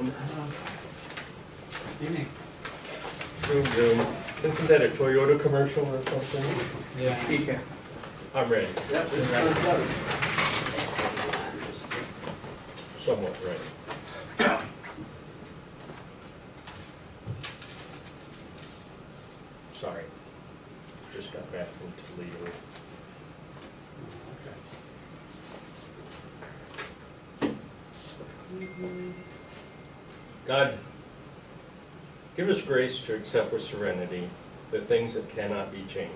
Evening. Isn't that a Toyota commercial or something? Yeah. I'm ready. Yep, this one's better. Somewhat ready. Sorry. Just got back from Toledo. God, give us grace to accept with serenity the things that cannot be changed,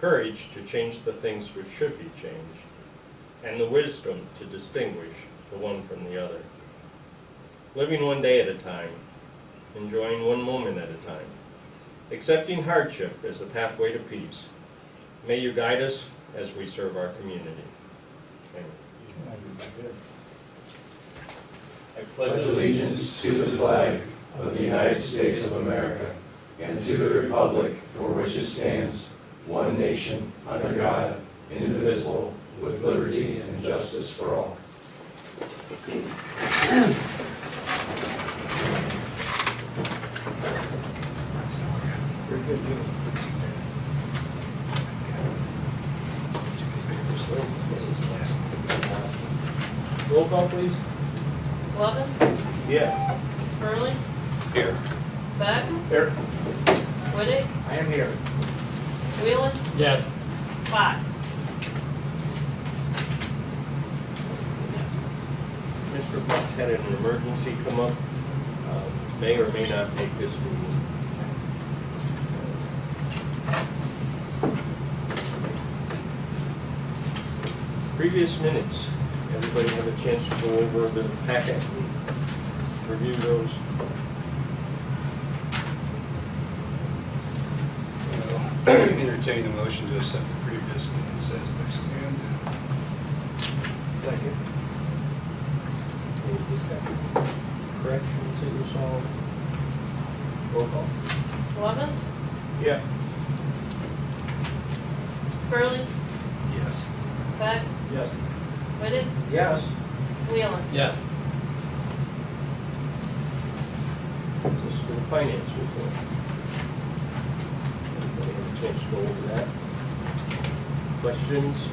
courage to change the things which should be changed, and the wisdom to distinguish the one from the other. Living one day at a time, enjoying one moment at a time, accepting hardship as a pathway to peace. May you guide us as we serve our community. Amen. I pledge allegiance to the flag of the United States of America and to the republic for which it stands, one nation, under God, indivisible, with liberty and justice for all. Roll call, please. Lovins, Yes. Spurley, Here. Beck, Here. Whittick, I am here. Wheelan, Yes. Fox. Mr. Fox had an emergency come up, may or may not make this meeting. Previous minutes, everybody have a chance to go over the packet and review those. Entertain a motion to accept the previous minutes as they stand. Second. Any discussion? Corrections that you saw? Roll call. Lovins, Yes. Spurley, Yes. Beck, Yes. Whittick, Yes. Wheelan. Yes. This is for the finance report. Everybody have a chance to go over that? Questions?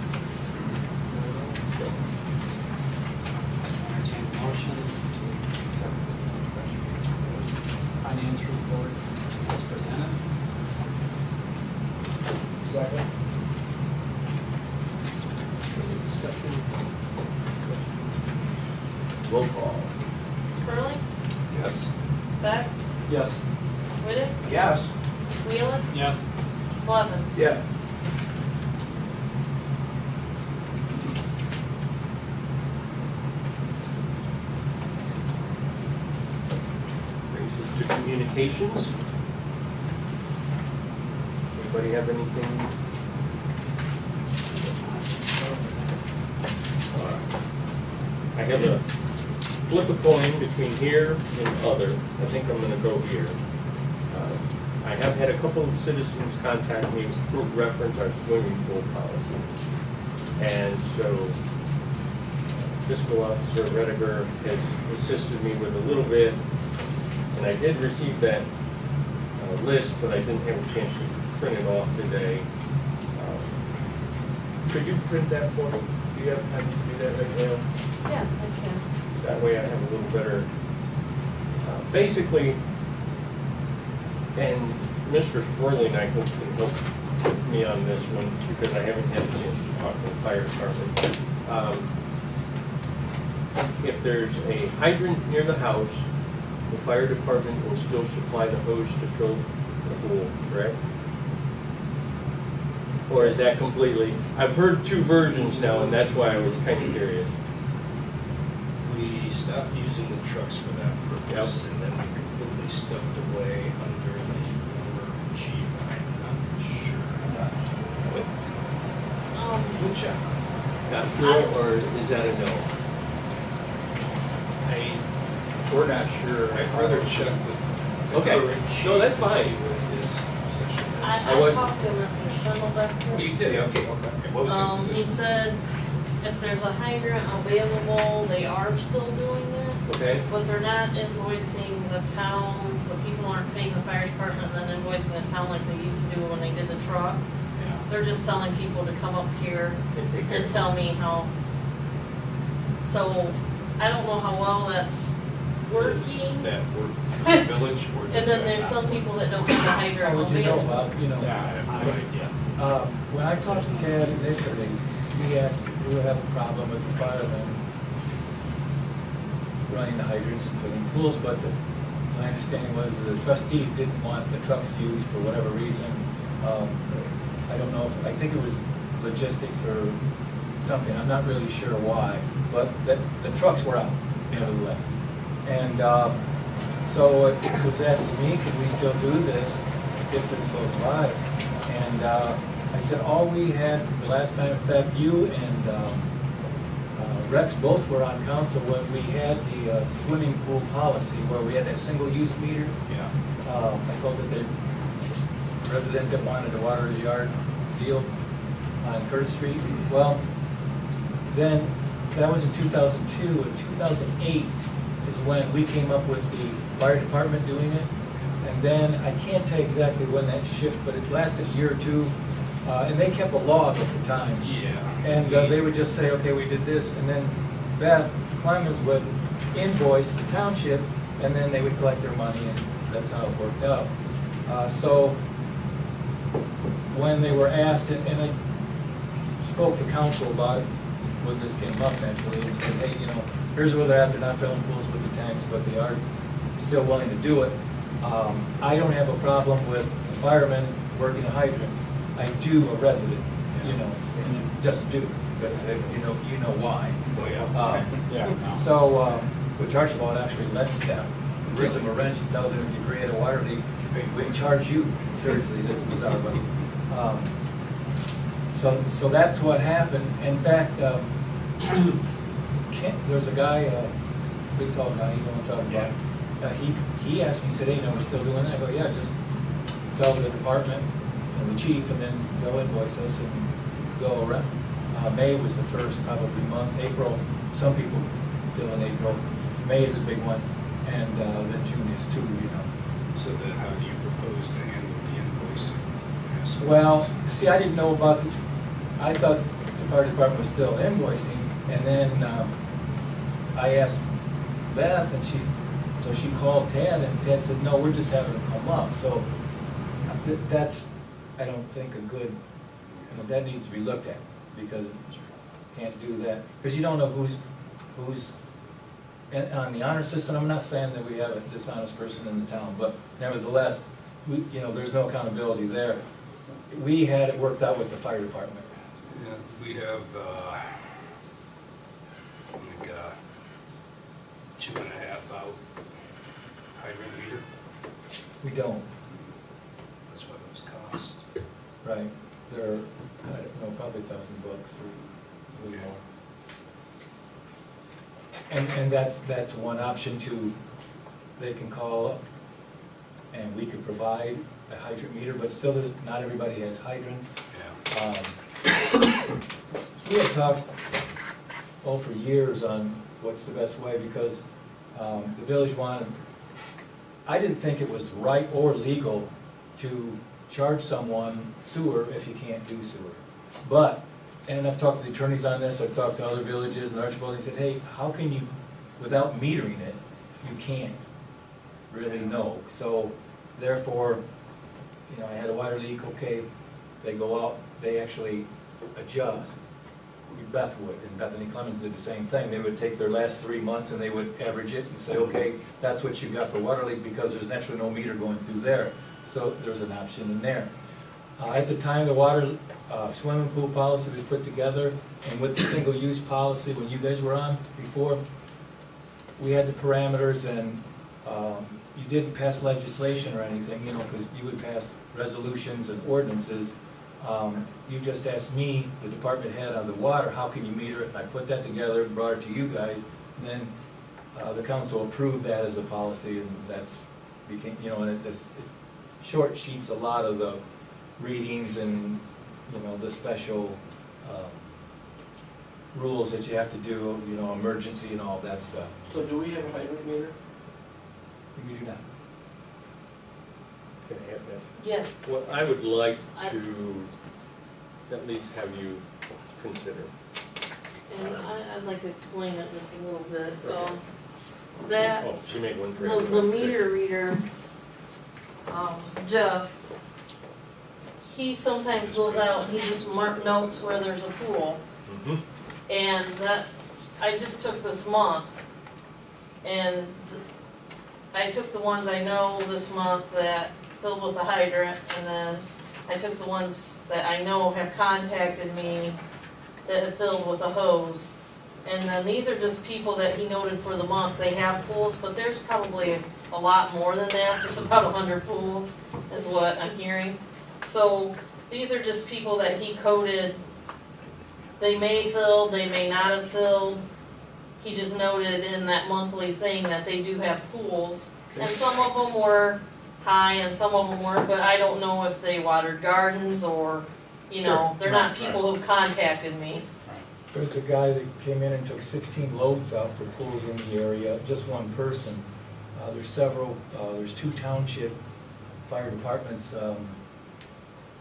Entertain a motion to accept the financial report as presented. Second. Any discussion? Roll call. Spurley, Yes. Beck, Yes. Whittick, Yes. Wheelan, Yes. Lovins. Yes. Brings us to communications. Anybody have anything? I have a flip a coin between here and other. I think I'm gonna go here. I have had a couple of citizens contact me to reference our swimming pool policy. And so Fiscal Officer Rediger has assisted me with a little bit. And I did receive that list, but I didn't have a chance to print it off today. Could you print that for me? Do you have time to do that right now? Yeah, I can. That way I have a little better, basically, and Mr. Spurling, I hope can help me on this one because I haven't had a chance to talk to the fire department. If there's a hydrant near the house, the fire department will still supply the hose to fill the pool, correct? Or is that completely, I've heard two versions now and that's why I was kind of curious. We stopped using the trucks for that purpose, and then we completely stepped away under the former chief. I'm not sure. We'll check. Not sure, or is that a no? We're not sure. I'd rather check with the Okay. current chief. No, that's to see fine. what his position is. I I was- talked to Mr. Schimmelbecker. You did, okay. What was his He position? said if there's a hydrant available, they are still doing it, Okay, but they're not invoicing the town, the people aren't paying the fire department and then invoicing the town like they used to do when they did the trucks. Yeah. They're just telling people to come up here and tell me how. So, I don't know how well that's Does working. that work for the village or does And then that there's not some work? people that don't have the hydrant How would you know, available. Bob, you know? Yeah, I have no idea. When I talked to Ted initially, he asked, do we have a problem with the firemen running the hydrants and filling pools, but my understanding was the trustees didn't want the trucks used for whatever reason. I don't know, I think it was logistics or something, I'm not really sure why, but the trucks were out nevertheless. And so it was asked to me, can we still do this if it's close by? And I said, all we had the last time, in fact, you and Rex both were on council when we had the swimming pool policy where we had that single-use meter. Yeah. I called it the resident that wanted a water yard deal on Curtis Street. Well, then, that was in 2002. In 2008 is when we came up with the fire department doing it. And then, I can't tell you exactly when that shift, but it lasted a year or two. And they kept a log at the time. Yeah. And they would just say, okay, we did this, and then Beth Clemens would invoice the township, and then they would collect their money, and that's how it worked out. So when they were asked, and I spoke to council about it when this came up naturally, and said, hey, you know, here's where they're at, they're not filling pools with the tanks, but they are still willing to do it. I don't have a problem with the firemen working a hydrant. I do a resident, you know, just do, because you know why. Oh, yeah. Yeah. So, which Archibald actually lets them, gives them a wrench and tells them if you create a water leak, we charge you. Seriously, that's bizarre, but, so that's what happened. In fact, there's a guy, big tall guy, you know what I'm talking about. He asked me, he said, hey, no, we're still doing that? I go, yeah, just tell the department and the chief, and then they'll invoice us and go around. May was the first probably month. April, some people feel in April. May is a big one, and then June is too, you know. So then how do you propose to handle the invoicing aspect? Well, see, I didn't know about I thought the fire department was still invoicing, and then I asked Beth, and she called Ted, and Ted said, no, we're just having them come up. So that's, I don't think, a good, that needs to be looked at, because you can't do that, because you don't know who's on the honor system. I'm not saying that we have a dishonest person in the town, but nevertheless, there's no accountability there. We had it worked out with the fire department. Yeah, we have, like, 2.5 out hydrant meter. We don't, That's what those cost. right? They're, I don't know, probably $1,000 or a little more. And that's one option too. They can call up and we could provide a hydrant meter, but still not everybody has hydrants. Yeah. We had talked, for years on what's the best way, because the village wanted, I didn't think it was right or legal to charge someone sewer if you can't do sewer. But, and I've talked to the attorneys on this, I've talked to other villages, and Archibald, they said, hey, how can you, without metering it, you can't really know. So therefore, I had a water leak, okay, they go out, they actually adjust. Beth would, and Bethany Clemens did the same thing. They would take their last 3 months and they would average it and say, okay, that's what you got for water leak, because there's naturally no meter going through there. So there's an option in there. At the time, the water swimming pool policy was put together, and with the single-use policy, when you guys were on before, we had the parameters, and you didn't pass legislation or anything, because you would pass resolutions and ordinances. You just asked me, the department head on the water, how can you meter it? And I put that together and brought it to you guys, and then the council approved that as a policy, and that's became, and it short sheets a lot of the readings and, the special rules that you have to do, you know, emergency and all that stuff. So do we have a hydrant meter? We do not. Can I have that? Yeah, What I would like to at least have you consider. and I'd like to explain it just a little bit. That, Oh, she made one for the everyone. meter reader, Jeff, he sometimes goes out, he just mark notes where there's a pool. Mhm. And that's, I just took this month, and I took the ones I know this month that filled with a hydrant, and then I took the ones that I know have contacted me that have filled with a hose. And then these are just people that he noted for the month, they have pools, but there's probably a lot more than that, there's about 100 pools, is what I'm hearing. So, these are just people that he coded, they may fill, they may not have filled. He just noted in that monthly thing that they do have pools, and some of them were high and some of them weren't, but I don't know if they watered gardens or, you know, Sure. they're not Right, people who've contacted me. There's a guy that came in and took 16 loads out for pools in the area, just one person. There's several, there's 2 township fire departments, gosh,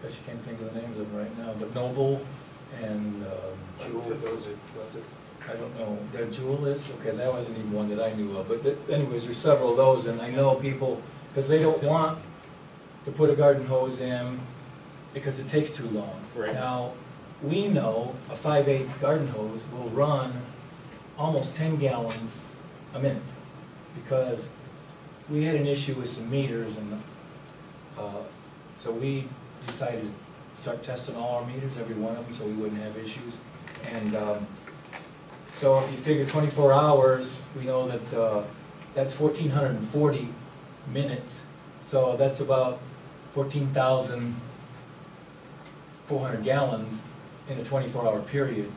I can't think of the names of them right now, but Noble and, Jewel, was it? I don't know, that Jewel is, okay, that wasn't even one that I knew of, but anyways, there's several of those, and I know people, because they don't want to put a garden hose in, because it takes too long. Right. Now, we know a 5/8 garden hose will run almost 10 gallons a minute, because we had an issue with some meters, and so we decided to start testing all our meters, every one of them, so we wouldn't have issues. And so if you figure 24 hours, we know that that's 1,440 minutes, so that's about 14,400 gallons in a 24-hour period.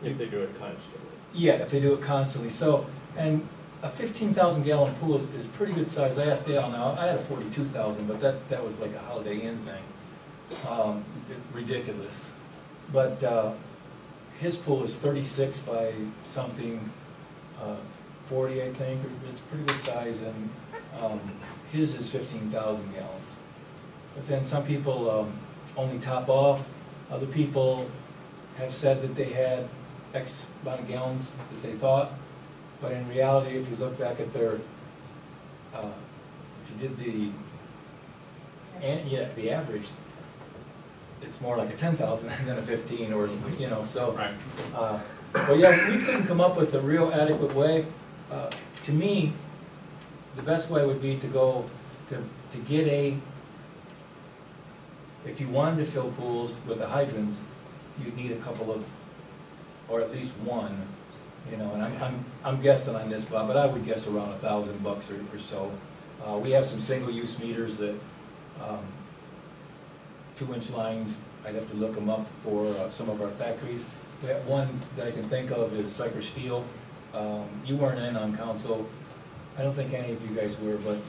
If they do it constantly. Yeah, if they do it constantly. So, and a 15,000 gallon pool is pretty good size. I asked Dale now, I had a 42,000, but that was like a Holiday Inn thing. Ridiculous. But his pool is 36 by something, 40 I think. It's pretty good size, and his is 15,000 gallons. But then some people only top off. Other people have said that they had X amount of gallons that they thought, but in reality, if you look back at their, if you did the average, it's more like a 10,000 than a 15, or, you know, so. Right. But yeah, we couldn't come up with a real adequate way. To me, the best way would be to go to get if you wanted to fill pools with the hydrants, you'd need a couple of, or at least one, you know, and I'm guessing on this, Bob, but I would guess around $1,000 or so. We have some single-use meters that, 2-inch lines, I'd have to look them up for some of our factories. We have one that I can think of is Stryker Steel. You weren't in on council, I don't think any of you guys were, but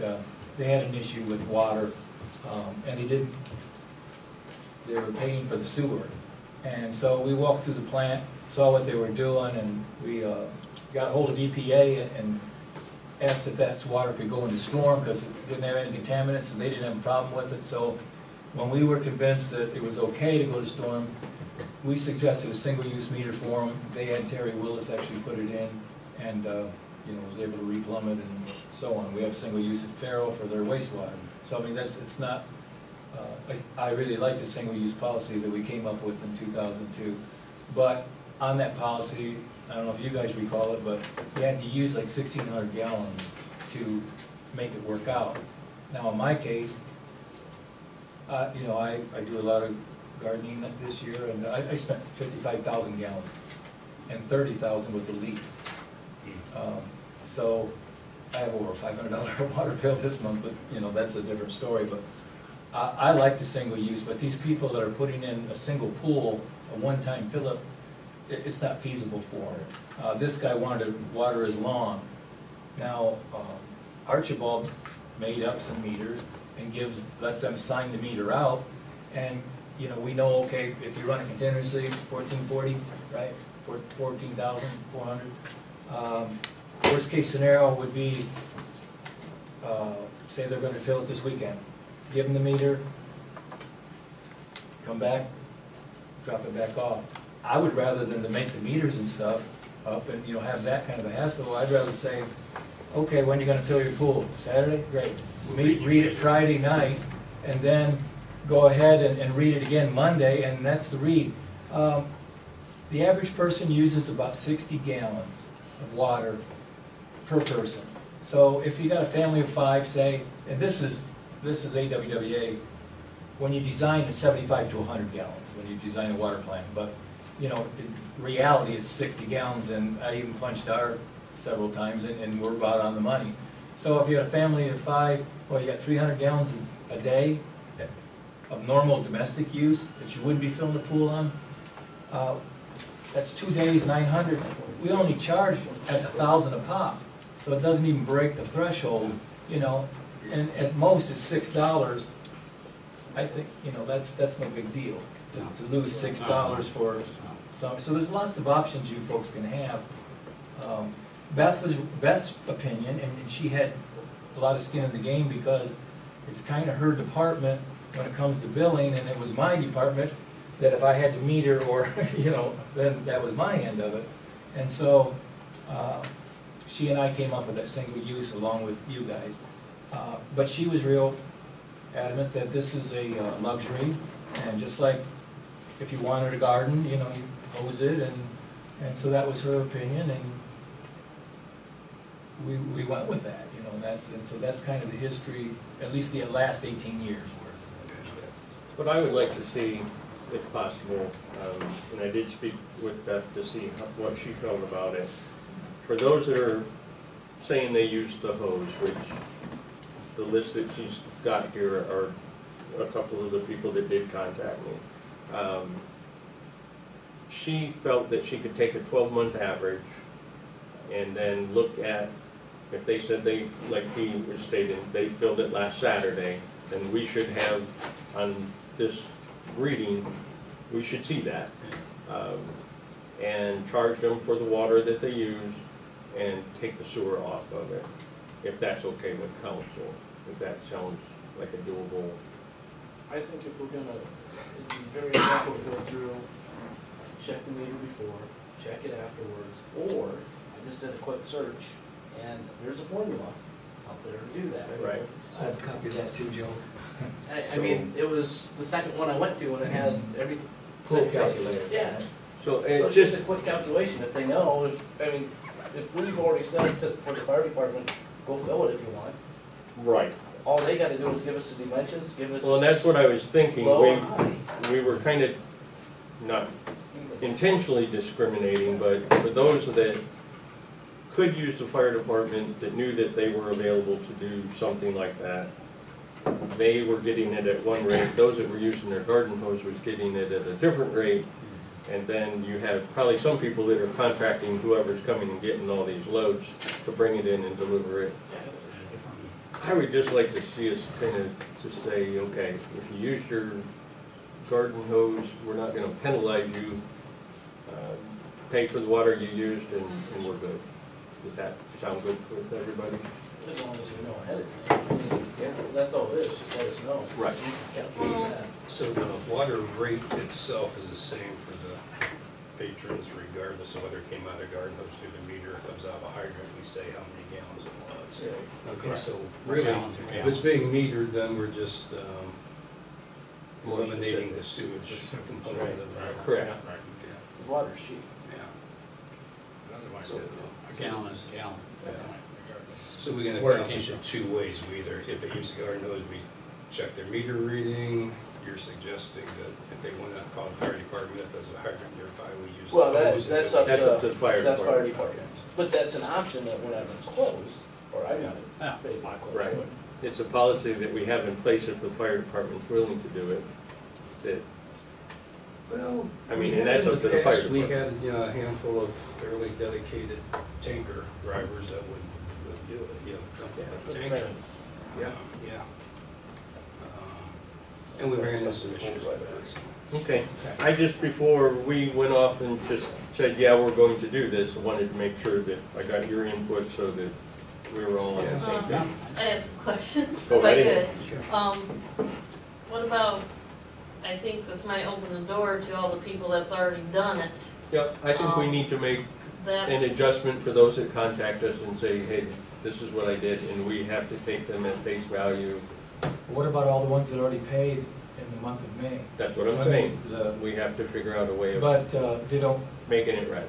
they had an issue with water, and they were paying for the sewer. And so we walked through the plant, saw what they were doing, and we got a hold of EPA and asked if that water could go into storm, because it didn't have any contaminants, and they didn't have a problem with it. So when we were convinced that it was okay to go to storm, we suggested a single-use meter for them. They had Terry Willis actually put it in, and you know, was able to replumb it and so on. We have single-use at Faro for their wastewater. So I mean, it's not. I really like the single-use policy that we came up with in 2002. But on that policy, I don't know if you guys recall it, but you had to use like 1,600 gallons to make it work out. Now in my case, you know, I do a lot of gardening this year, and I spent 55,000 gallons, and 30,000 was the leak. So I have over a $500 water bill this month, but you know, that's a different story. But I like the single use, but these people that are putting in a single pool, a one-time fill-up, it's not feasible for them. This guy wanted to water his lawn. Now, Archibald made up some meters and lets them sign the meter out, and you know, we know, okay, if you run it continuously, 1440, right? for 14,400. Worst case scenario would be, say they're gonna fill it this weekend. Give them the meter, come back, drop it back off. I would rather than to make the meters and stuff up and, you know, have that kind of a hassle, I'd rather say, okay, when are you gonna fill your pool? Saturday? Great. Read it Friday night, and then go ahead and read it again Monday, and that's the read. The average person uses about 60 gallons of water per person. So if you got a family of 5, say, and this is AWWA, when you design it's 75 to 100 gallons, when you design a water plant, but you know, in reality it's 60 gallons, and I even punched ours several times, and we're about on the money. So if you had a family of 5, well, you got 300 gallons a day of normal domestic use that you wouldn't be filling the pool on. That's 2 days, 900. We only charge at 1,000 a pop, so it doesn't even break the threshold, you know, and at most it's $6. I think, you know, that's no big deal to lose $6 for some. So there's lots of options you folks can have. Beth's opinion, and she had a lot of skin in the game because it's kind of her department when it comes to billing, and it was my department that if I had to meter or, you know, then that was my end of it. And so she and I came up with that single use along with you guys. But she was real adamant that this is a luxury, and just like if you wanted a garden, you know, you hose it, and so that was her opinion, and we went with that, you know, and so that's kind of the history, at least the last 18 years worth. What I would like to see, if possible, and I did speak with Beth to see what she felt about it. For those that are saying they use the hose, which the list that she's got here are a couple of the people that did contact me. She felt that she could take a 12-month average and then look at, if they said they, like he was stating, they filled it last Saturday, then we should have on this reading, we should see that. And charge them for the water that they use and take the sewer off of it, if that's okay with council, if that sounds like a doable. I think if we're gonna, it'd be very helpful to go through, check the meter before, check it afterwards, or I just did a quick search, and there's a formula out there to do that. Right. I've copied that too, Joe. I mean, it was the second one I went to, and it had every. Pool calculator. Yeah, So so it it's just just, a quick calculation, if they know, if we've already said for the fire department, go fill it if you want, right. all they gotta do is give us the dimensions, give us. Well, and that's what I was thinking. Low and high. We were kind of not intentionally discriminating, but for those that could use the fire department, that knew that they were available to do something like that, they were getting it at one rate. Those that were using their garden hose was getting it at a different rate. And then you have probably some people that are contracting whoever's coming and getting all these loads to bring it in and deliver it. I would just like to see us kind of just say, okay, if you use your garden hose, we're not gonna penalize you. Pay for the water you used and we're good. Does that sound good with everybody? As long as we know ahead of time. I mean, yeah, that's all it is, just let us know. Right. We can calculate that. So the water rate itself is the same for the patrons regardless of whether it came out of garden hose through the meter, it comes out of a hydrant, we say how many gallons it was. Yeah. Okay, so really, if it's being metered, then we're just More eliminating the specific. sewage component of that. Correct. The water's cheap. So, A gallon is a gallon. yeah. So we're gonna Where it accomplish came it two ways. We either, if they use the garden hose, we check their meter reading. You're suggesting that if they wanna call the fire department, if there's a hydrant nearby, we use the Well, hose. that's That's up to the fire That's fire department. department. But that's an option that we're not gonna close, or I'm not Yeah. in favor of closing Right. it. It's a policy that we have in place if the fire department's willing to do it. That, Well, I mean, and that's up to the fire we department. had, you know, a handful of fairly dedicated tanker drivers that would do it, you know, dump Yeah. the Good tanker. training. Yeah, yeah. And we ran into some issues with that. Okay, I just, before we went off and just said, yeah, we're going to do this, I wanted to make sure that I got your input so that we were all on the same page. I have some questions, Go if I right could. ahead. What about, I think this might open the door to all the people that's already done it. Yep, I think we need to make an That's, adjustment for those that contact us and say, hey, this is what I did, and we have to take them at face value. What about all the ones that already paid in the month of May? That's what I'm I mean, saying. the- We have to figure out a way of But they don't making it right.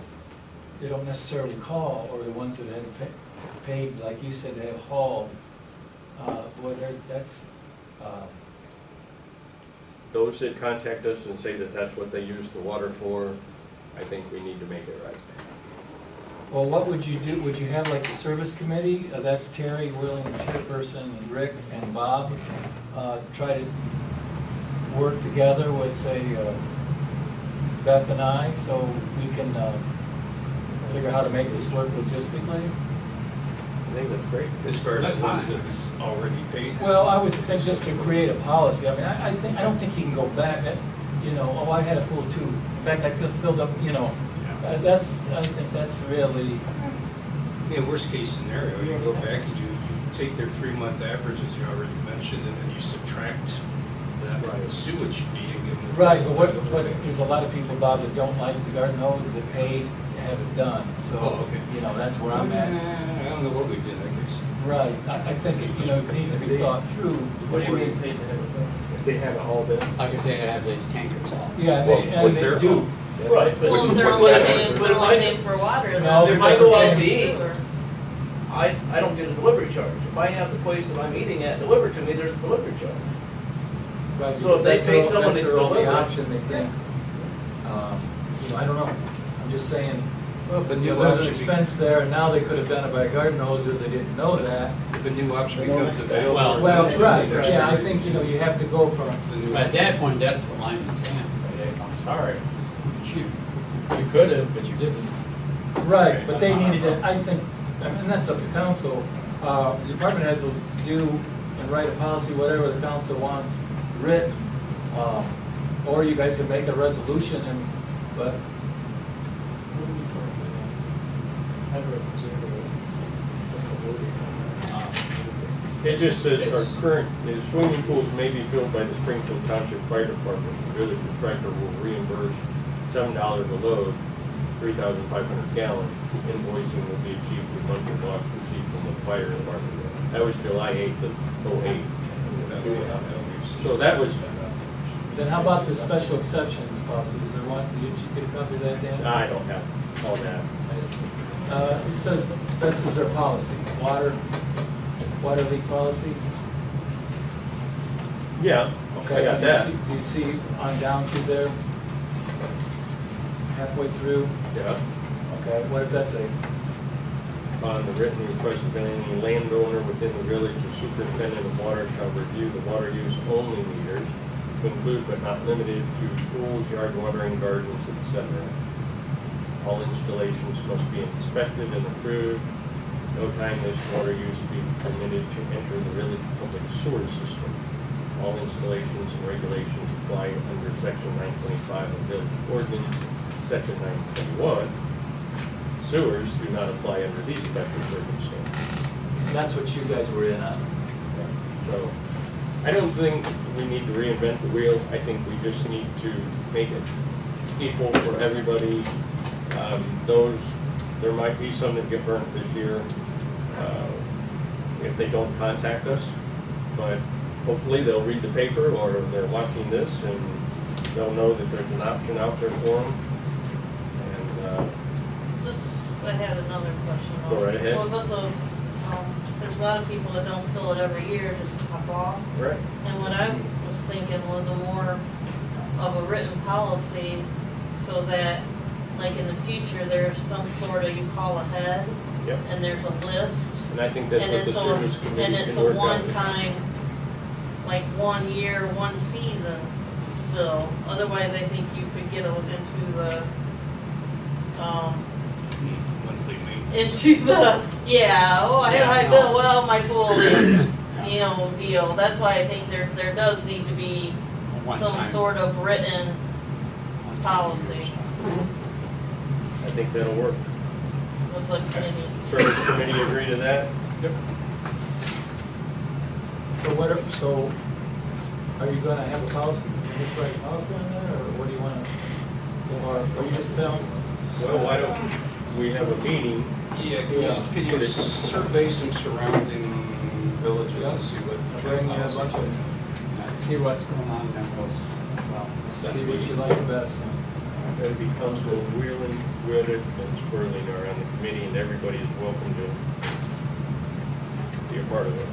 necessarily call, or the ones that have paid, like you said, they have hauled. Boy, that's, Those that contact us and say that that's what they use the water for, I think we need to make it right. well, what would you do? Would you have like the service committee, that's Terry, Willing, the chairperson, and Rick and Bob, try to work together with, say, Beth and I, so we can figure out how to make this work logistically? I think that's great. As far as the ones that's already paid. Well, I was thinking just to create a policy. I mean, I don't think you can go back, you know, oh, I had a pool too. In fact, I could have filled up, you know, I think that's really, In worst case scenario, you go back and you take their 3-month average, as you already mentioned, and then you subtract that sewage fee and give them. right, but what, there's a lot of people, Bob, that don't like the garden hose, that paid to have it done. So, Oh, okay. you know, that's where I'm at. I don't know what we did in that case. Right, I think, you know, it needs to be thought through. What do you before mean paid to have it done? If they have it hauled in? Like if they have these tankers on. Yeah, Well, and what's they their do. Right, but. well, if they're but- only but- paying, but they're if only I- paying for water, then No, they're if I go out paying to eat, sewer. I don't get a delivery charge. If I have the place that I'm eating at delivered to me, there's a delivery charge. Right, So if they because paid that's someone that's to their only deliver it. option, they think. You know, I don't know, I'm just saying, Well, if a you new know, there's an option, expense there, and now they could have done it by garden hose if they didn't know that. if a new option becomes available. Well, right, yeah, I think, you know, you have to go from, The new But at that point, that's the line in the sand. Say, hey, I'm sorry. You could have, but you didn't. right, but they needed it, I think, and that's up to council. The department heads will do and write a policy, whatever the council wants written. Or you guys can make a resolution and, but. It just says our current, swimming pools may be filled by the Springfield Township Fire Department. The village of Stryker will reimburse $7 a load, 3,500 gallons. Invoicing will be achieved with monthly logs received from the fire department. That was July 8th of '08. So that was, Then how about the special exceptions policy? Is there one, did you get a copy of that, Dan? I don't have all that. It says, this is their policy, water leak policy. Yeah, I got that. You see on down through there? Halfway through? Yeah. Okay, what does that say? On the written request of any landowner within the village, the superintendent of water shall review the water use only meters to include but not limited to pools, yard watering, gardens, etc. All installations must be inspected and approved. No time this water use be permitted to enter the village public sewer system. All installations and regulations apply under section 925 of village ordinance, section 921. Sewers do not apply under these special circumstances. That's what you guys were in on. So, I don't think we need to reinvent the wheel. I think we just need to make it equal for everybody. There might be some that get burnt this year if they don't contact us, but hopefully they'll read the paper or they're watching this and they'll know that there's an option out there for them. And I had another question. Go right ahead. What about there's a lot of people that don't fill it every year, just top off. right. And what I was thinking was a more of a written policy so that, like in the future, there's some sort of, you call ahead Yep. and there's a list. And I think that's And what the it's service a, committee and can it's a work out. one-time, like 1 year, 1 season bill. Otherwise, I think you could get into the, Monthly maintenance. into the, yeah, oh, I had a high Yeah, bill, no. well, my pool, you know, deal. That's why I think there does need to be One some time. sort of written policy I think that'll work. with the committee. Service committee agree to that? So are you gonna have a policy, just write a policy on there, or what do you wanna, or are you just telling? Well, why don't we have a meeting? Yeah, Yeah. can you survey some surrounding villages Yeah. and see what? Bring in a bunch of, See what's going on, then we'll, see what you like best. That'd be Constable Wheeling, Willett, and Sperling are on the committee, and everybody is welcome to be a part of it.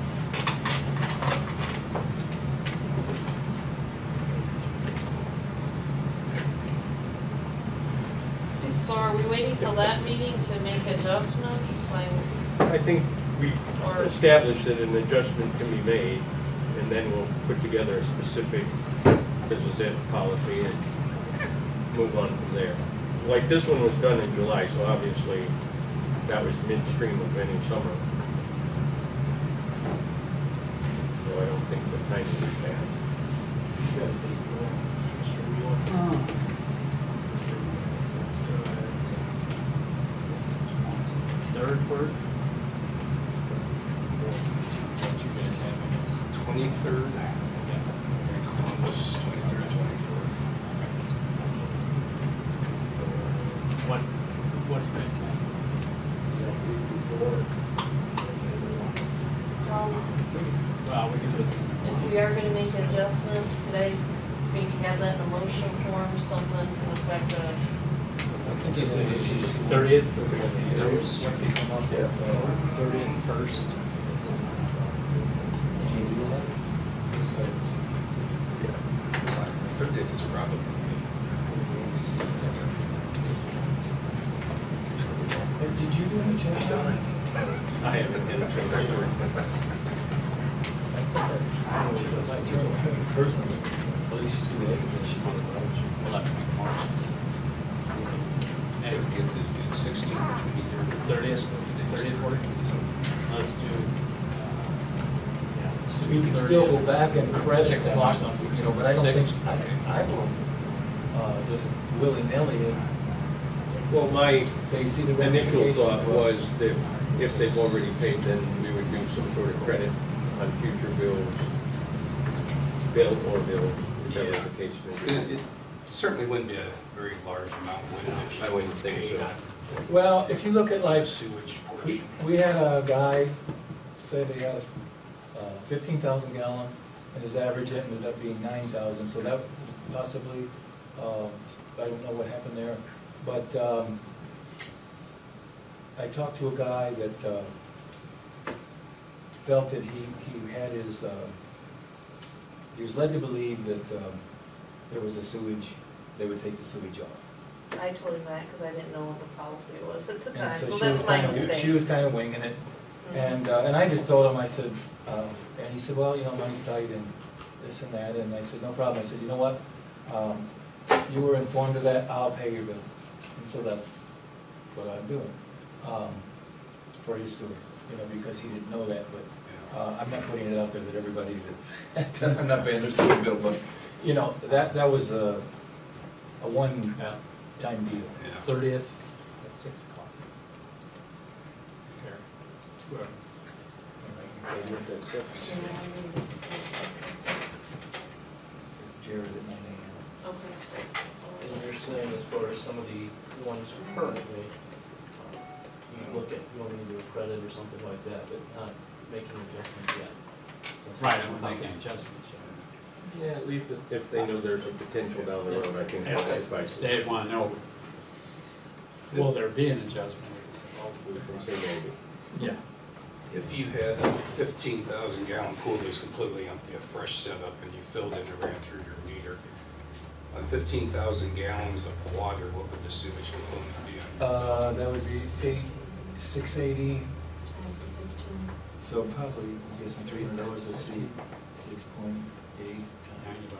So are we waiting till that meeting to make adjustments? Like, I think we Or- established that an adjustment can be made, and then we'll put together a specific, this is it, policy, and move on from there. Like, this one was done in July, so obviously, that was midstream of any summer. So I don't think the timing is bad. Mr. Wheeler. third word? What you guys have in this? 23rd, and Columbus, 23rd, 24th. What do you guys have? Well, we can do it. if we are gonna make adjustments, could I maybe have that in a motion form, something to the effect of, I think you said 30th? That was- What they come up with, 30th first. can you do that? 30th is probably. Did you do any check on it? I haven't had a chance to. Personally, at least you see the eggs and she's on the motion. We'll have to make a motion. And 30th is 16th, 23rd. 30th work? Let's do, yeah, let's do. We can still go 30th. back and credit 6 them or o'clock. something, you know, but I don't Six. think, I will, just willy-nilly, Well, my so you see the initial ramifications. thought was that if they've already paid, then we would do some sort of credit on future bills, whichever the case may be. It certainly wouldn't be a very large amount, would it, if you I wouldn't think paid so. on Well, if you look at like, sewage portion? we had a guy say they had a 15,000 gallon, and his average ended up being 9,000, so that possibly, I don't know what happened there, but I talked to a guy that felt that he had his, he was led to believe that there was a sewage, they would take the sewage off. I told him that because I didn't know what the policy was at the And time, so she was that's my kind of, mistake. she was kind of winging it. And I just told him, I said, and he said, well, you know, money's tight and this and that, and I said, no problem. I said, you know what? You were informed of that, I'll pay your bill. And so that's what I'm doing, for his sewer, you know, because he didn't know that, but, I'm not putting it out there that everybody that, I'm not paying their sewer bill, but, you know, that was a one-time deal. Yeah. 30th at 6 o'clock. Fair. They worked at 6. Yeah, I need to see. Jared at 9 AM. Okay, great. That's all I And need. you're saying as far as some of the ones currently, you look at, you want me to do a credit or something like that, but not making adjustments yet. Right, I'm making adjustments. Yeah, at least if they know there's a potential down the road, I think that suffices. They'd want to know, will there be an adjustment? We can say maybe. Yeah. If you had a 15,000 gallon pool that was completely empty, a fresh setup, and you filled it and ran through your meter, on 15,000 gallons of water, what would the sewage component be on? That would be 680, Times 15. so probably, I guess, $300 a seat, 6.8 times. $90.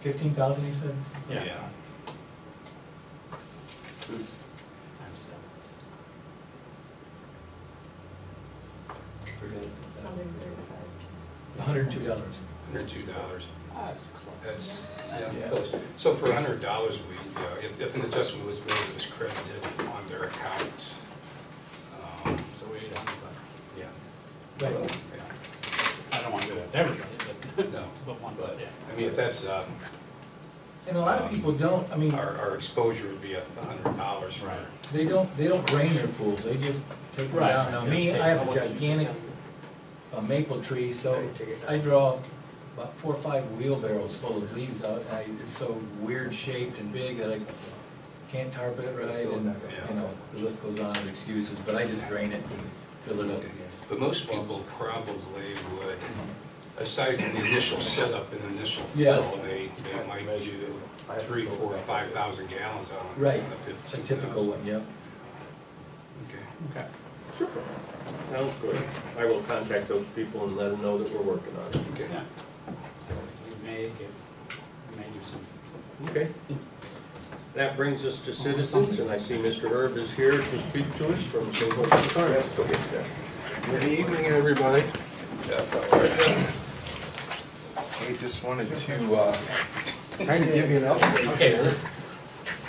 15,000, you said? Yeah. Oops. Times 7. Forget it. 135. $102. $102. That's close. That's, Yeah. yeah, close. So for $100, if an adjustment was made, it was credited on their account. So $800. Yeah, Right. yeah. I don't wanna do that to everybody, but, No, but one, but, yeah. I mean, if that's, And a lot of people don't, I mean, our exposure would be $100 for. Right. they don't drain their pools, they just take them Right. down. Now, me, Just take I have it a out. gigantic maple tree, so I draw about 4 or 5 wheelbarrows full of leaves out, and it's so weird shaped and big that I can't tarp it right, and, you know, the list goes on of excuses, but I just drain it and fill it up. But most people probably would, aside from the initial setup and initial Yes. fill, they might do 3, 4, 5,000 gallons on a Right. 15,000. A typical one, yeah. Okay. Okay. Sounds good. I will contact those people and let them know that we're working on it. Okay. Yeah. We may do something. Okay. That brings us to citizens, and I see Mr. Herb is here to speak to us from St. Horst Farms. Go ahead, Jeff. Good evening, everybody. Jeff, I just wanted to kind of give you an update. Okay, let's,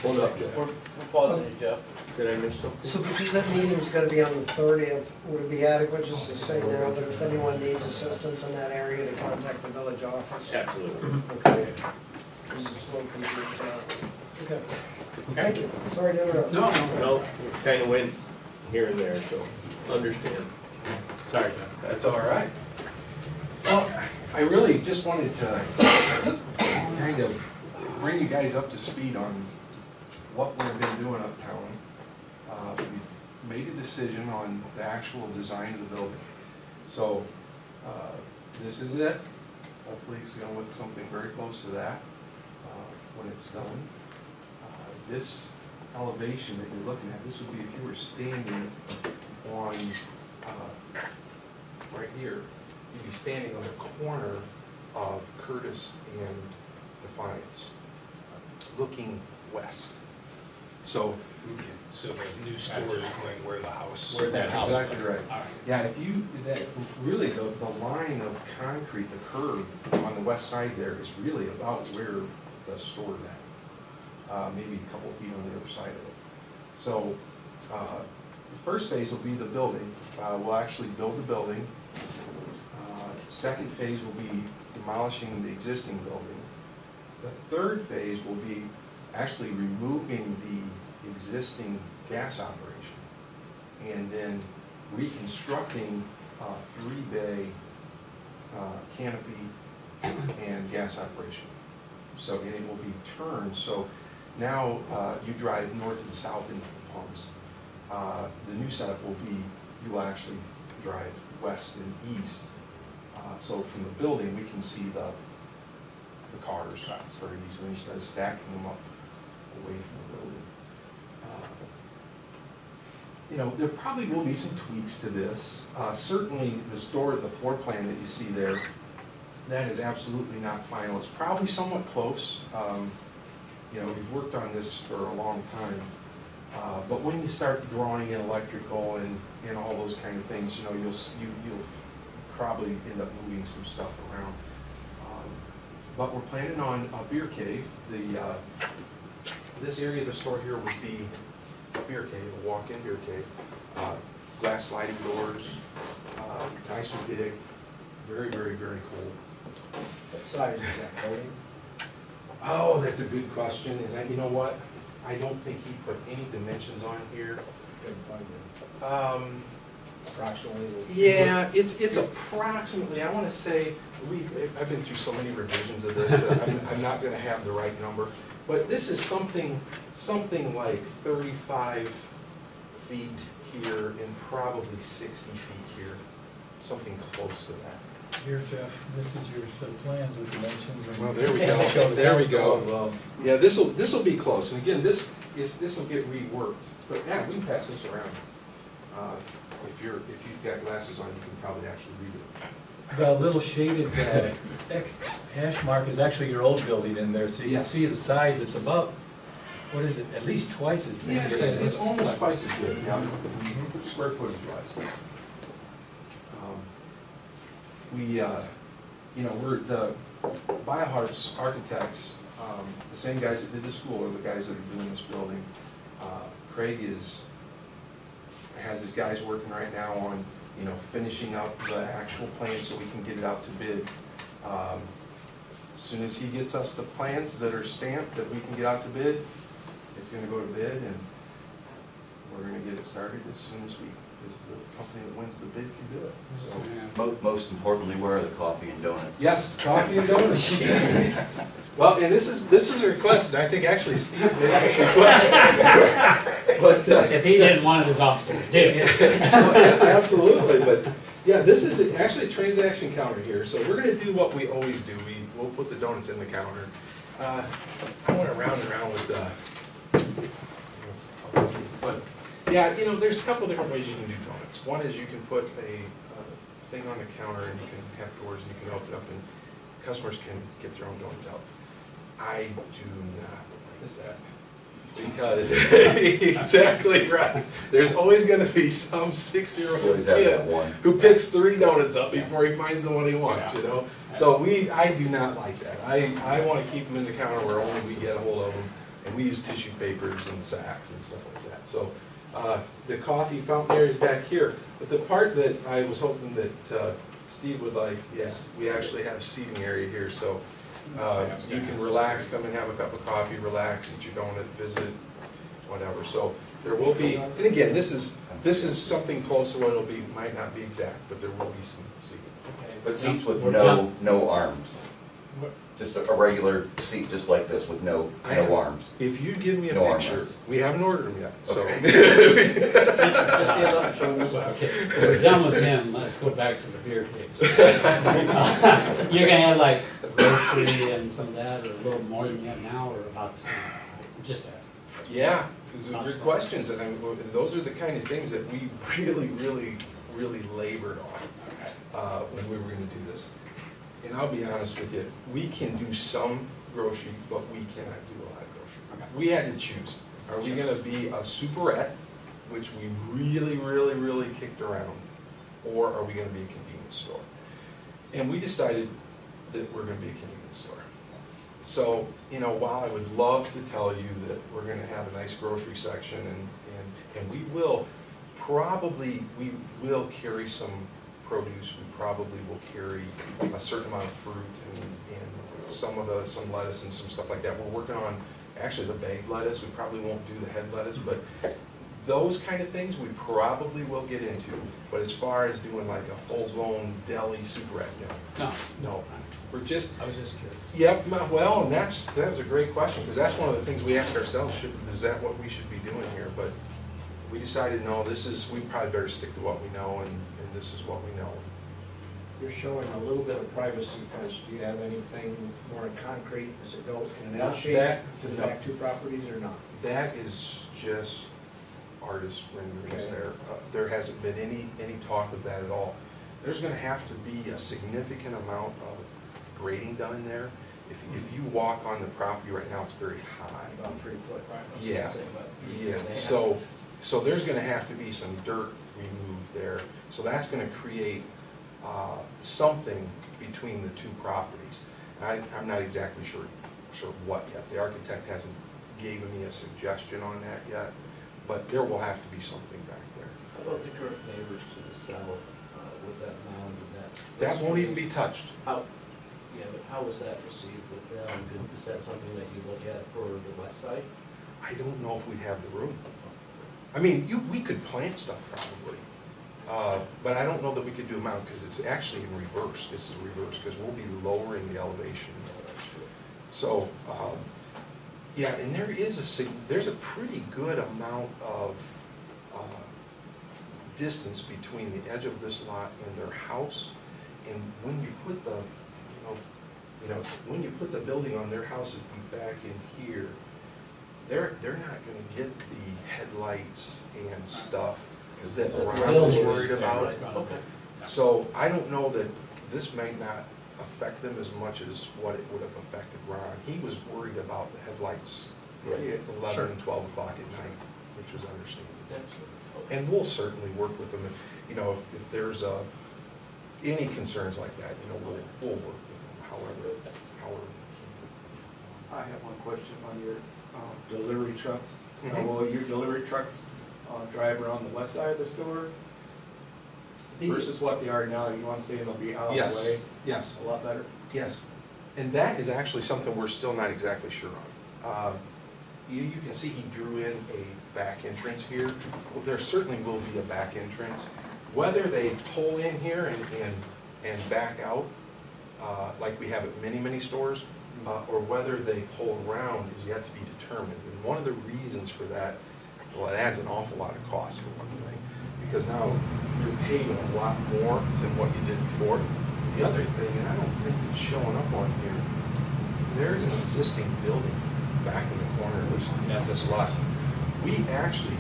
Hold up, Jeff. We're pausing you, Jeff. Did I miss something? So because that meeting's gonna be on the 30th, would it be adequate just to say now that if anyone needs assistance in that area, to contact the village office? Absolutely. Okay. This is a little confused now. Okay, thank you, sorry to interrupt. no, No, it kind of went here and there, so understand. sorry, Jeff. That's all right. Well, I really just wanted to kind of bring you guys up to speed on what we've been doing uptown. We've made a decision on the actual design of the building. So, this is it. Hopefully it's gonna look something very close to that when it's done. This elevation that you're looking at, this would be if you were standing on, right here, you'd be standing on the corner of Curtis and Defiance, looking west. So, so the new store is going where the house. Where that that's house exactly was. right. All right. Yeah, if you, that, really, the line of concrete, the curb on the west side there is really about where the store is at. Maybe a couple feet on the other side of it. So, the first phase will be the building. We'll actually build the building. Second phase will be demolishing the existing building. The third phase will be actually removing the existing gas operation and then reconstructing a 3-bay canopy and gas operation. So, and it will be turned, so now you drive north and south into the pumps. The new setup will be, you'll actually drive west and east. So from the building, we can see the cars very easily instead of stacking them up away from the building. You know, there probably will be some tweaks to this. Certainly the store, the floor plan that you see there, that is absolutely not final. It's probably somewhat close. You know, we've worked on this for a long time. But when you start drawing in electrical and all those kind of things, you know, you'll probably end up moving some stuff around. But we're planning on a beer cave. This area of the store here would be a beer cave, a walk-in beer cave. Glass sliding doors, nice and big, very, very, very cool. What size is that building? Oh, that's a good question, and you know what? I don't think he put any dimensions on here. Approximately. Yeah, it's approximately, I wanna say, I've been through so many revisions of this that I'm not gonna have the right number. But this is something like 35 feet here and probably 60 feet here, something close to that. Here, Jeff, this is your set of plans with dimensions. and- Well, there we go. Show the There we council go. of, Yeah, this'll be close, and again, this will get reworked, but yeah, we can pass this around. If you've got glasses on, you can probably actually read it. The little shaded X hash mark is actually your old building in there, so you can Yes. see the size, it's about, what is it, at least twice as big. Yeah, it's almost twice as good, yeah, square footage wise. you know, we're, the BioHart's architects, the same guys that did the school are the guys that are doing this building. Craig has his guys working right now on, you know, finishing up the actual plans so we can get it out to bid. As soon as he gets us the plans that are stamped that we can get out to bid, it's gonna go to bid, and we're gonna get it started as soon as the company that wins the bid can do it, so. Yeah. Most importantly, where are the coffee and donuts? Yes, coffee and donuts. Well, and this is a request, and I think actually Steve made this request. But, If he didn't, one of his officers did. yeah, absolutely, but, yeah, this is actually a transaction counter here, so we're gonna do what we always do, we'll put the donuts in the counter. I went around and around with but, yeah, you know, there's a couple different ways you can do donuts. One is you can put a thing on the counter and you can have doors and you can open up and customers can get their own donuts out. I do not like that. Because, exactly right. There's always gonna be some 6-year-old Always have kid that one. who picks 3 donuts up before he finds the one he wants, you know? So I do not like that. I wanna keep them in the counter where only we get a hold of them, and we use tissue papers and sacks and stuff like that. So, the coffee fountain area is back here, but the part that I was hoping that, Steve would like is we actually have seating area here, so, you can relax, come and have a cup of coffee, relax, eat your donut, visit, whatever. So there will be, and again, this is something close to what it'll be, might not be exact, but there will be some seating. But seats with We're done. no arms. Just a regular seat just like this with no arms. If you give me a No picture, armrests. we haven't ordered them yet, so. Just stand up and show us. Okay, we're done with him, let's go back to the beer tapes. You're gonna have like grocery and some of that, or a little more than you have now, or about the same? Just ask. Yeah, those are good questions, and those are the kind of things that we really labored on when we were gonna do this. And I'll be honest with you, we can do some grocery, but we cannot do a lot of grocery. We had to choose. Are we gonna be a superette, which we really kicked around, or are we gonna be a convenience store? And we decided that we're gonna be a convenience store. So, you know, while I would love to tell you that we're gonna have a nice grocery section, and we will carry some produce, we probably will carry a certain amount of fruit and some lettuce and some stuff like that. We're working on actually the bagged lettuce. We probably won't do the head lettuce, but those kind of things we probably will get into. But as far as doing like a full-blown deli superette, no. We're just, I was just curious. yep, well, and that's a great question, because that's one of the things we ask ourselves, is that what we should be doing here? But we decided, no, we probably better stick to what we know, and this is what we know. You're showing a little bit of privacy fence. Do you have anything more concrete? Does it go in an L shape to the back 2 properties or not? That is just artist renderings Okay. there. There hasn't been any talk of that at all. There's gonna have to be a significant amount of grading done there. If you walk on the property right now, it's very high. About 3 foot, right? Yeah, yeah, so there's gonna have to be some dirt removed there. So that's gonna create something between the 2 properties. I'm not exactly sure what yet. The architect hasn't given me a suggestion on that yet, but there will have to be something back there. How about the current neighbors to the south, with that mound and that? That won't even be touched. Yeah, but how was that received with them? Is that something that you look at for the west side? I don't know if we have the room. I mean, we could plant stuff probably, but I don't know that we could do a mound, because it's actually in reverse. This is reverse, because we'll be lowering the elevation. So, yeah, and there's a pretty good amount of distance between the edge of this lot and their house. And when you put when you put the building on, their house would be back in here. They're not gonna get the headlights and stuff that Ron was worried about. Okay. So I don't know that this might not affect them as much as what it would have affected Ron. He was worried about the headlights at 11 and 12 o'clock at night, which was understandable. And we'll certainly work with them. You know, if there's any concerns like that, you know, we'll work with them however. I have one question on your delivery trucks. Mhm. Will your delivery trucks drive around the west side of the store versus what they are now? You know what I'm saying? They'll be out of the Yes, way yes, a lot better? yes. And that is actually something we're still not exactly sure on. You can see he drew in a back entrance here. Well, there certainly will be a back entrance. Whether they pull in here and back out, like we have at many stores, or whether they pull around is yet to be determined. And one of the reasons for that, well, it adds an awful lot of cost for one thing, because now you're paying a lot more than what you did before. The other thing, and I don't think it's showing up on here, there's an existing building back in the corner of this lot. We actually,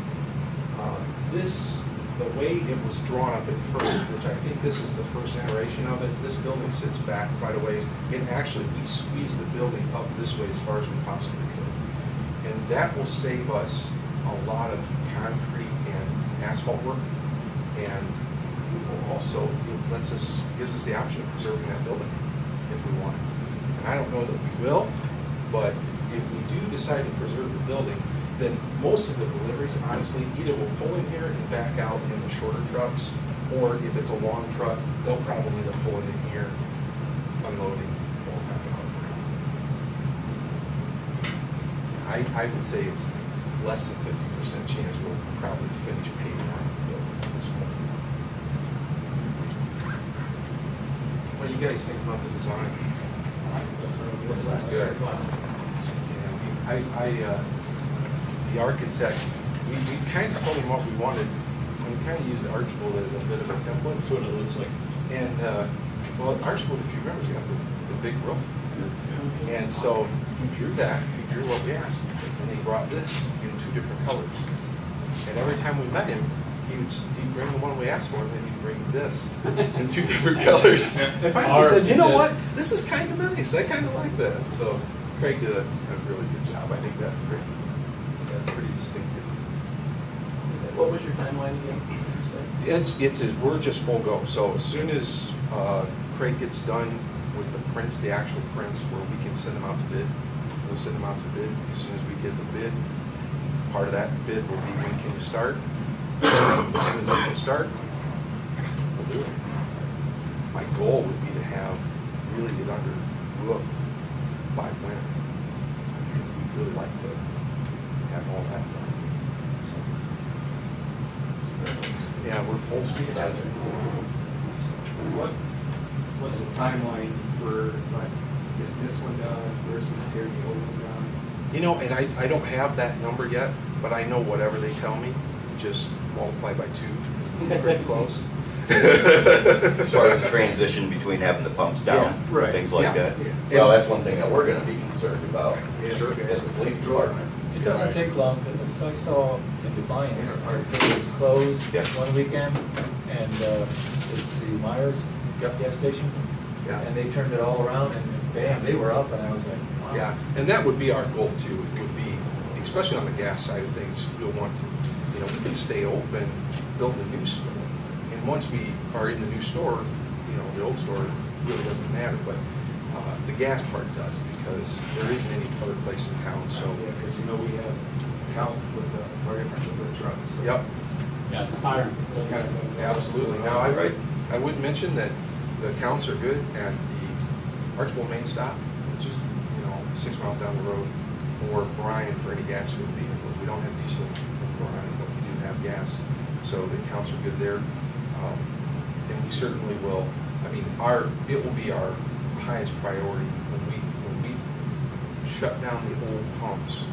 the way it was drawn up at first, which I think this is the first iteration of it, this building sits back quite a ways. And actually, we squeezed the building up this way as far as we possibly could. And that will save us a lot of concrete and asphalt work. And also, it gives us the option of preserving that building if we want. And I don't know that we will, but if we do decide to preserve the building, then most of the deliveries, honestly, either will pull in here and back out in the shorter trucks, or if it's a long truck, they'll probably end up pulling in here, unloading, or back out. I would say it's less than 50% chance we'll probably finish paving out the building at this point. What do you guys think about the design? Looks good. Yeah, the architects, we kind of told him what we wanted, and we kind of used Archbold as a bit of a template. That's what it looks like. And, well, Archbold, if you remember, has got the big roof. And so he drew that, he drew what we asked, and he brought this in 2 different colors. And every time we met him, he'd bring the one we asked for, and then he'd bring this in 2 different colors. And finally he said, you know what, this is kind of nice, I kind of like that. So Craig did a really good job. I think that's great. That's pretty distinctive. What was your timeline again? We're just full go. So as soon as Craig gets done with the prints, the actual prints, where we can send them out to bid, we'll send them out to bid. As soon as we get the bid, part of that bid will be when can you start? As soon as we can start, we'll do it. My goal would be to really get under roof by when. We'd really like to have all that done. So, yeah, we're full speed ahead. What's the timeline for like getting this one done versus tearing the old one down? You know, and I don't have that number yet, but I know whatever they tell me, just multiply by 2, pretty close. As far as the transition between having the pumps down, Yeah, right. things like Yeah. that. Well, that's one thing that we're gonna be concerned about, Sure. as the police department. It doesn't take long, because I saw in Defiance, it was closed Yeah. one weekend, and it's the Myers Yep. gas station, Yeah. and they turned it all around, and bam, they were up, and I was like, wow. Yeah, and that would be our goal too. It would be, especially on the gas side of things, we'll want to, we can stay open, build a new store. And once we are in the new store, the old store really doesn't matter, but the gas part does, because there isn't any other place in town, so. Yeah, because we have count with the fire department with the trucks. So Yep, Yeah, the fire. kind of- absolutely. Now, I would mention that the counts are good at the Archbold main stop, which is, 6 miles down the road, or Bryan for any gas fuel vehicles. We don't have diesel in Bryan, but we do have gas, so the counts are good there. And we certainly will, it will be our highest priority when we shut down the old pumps.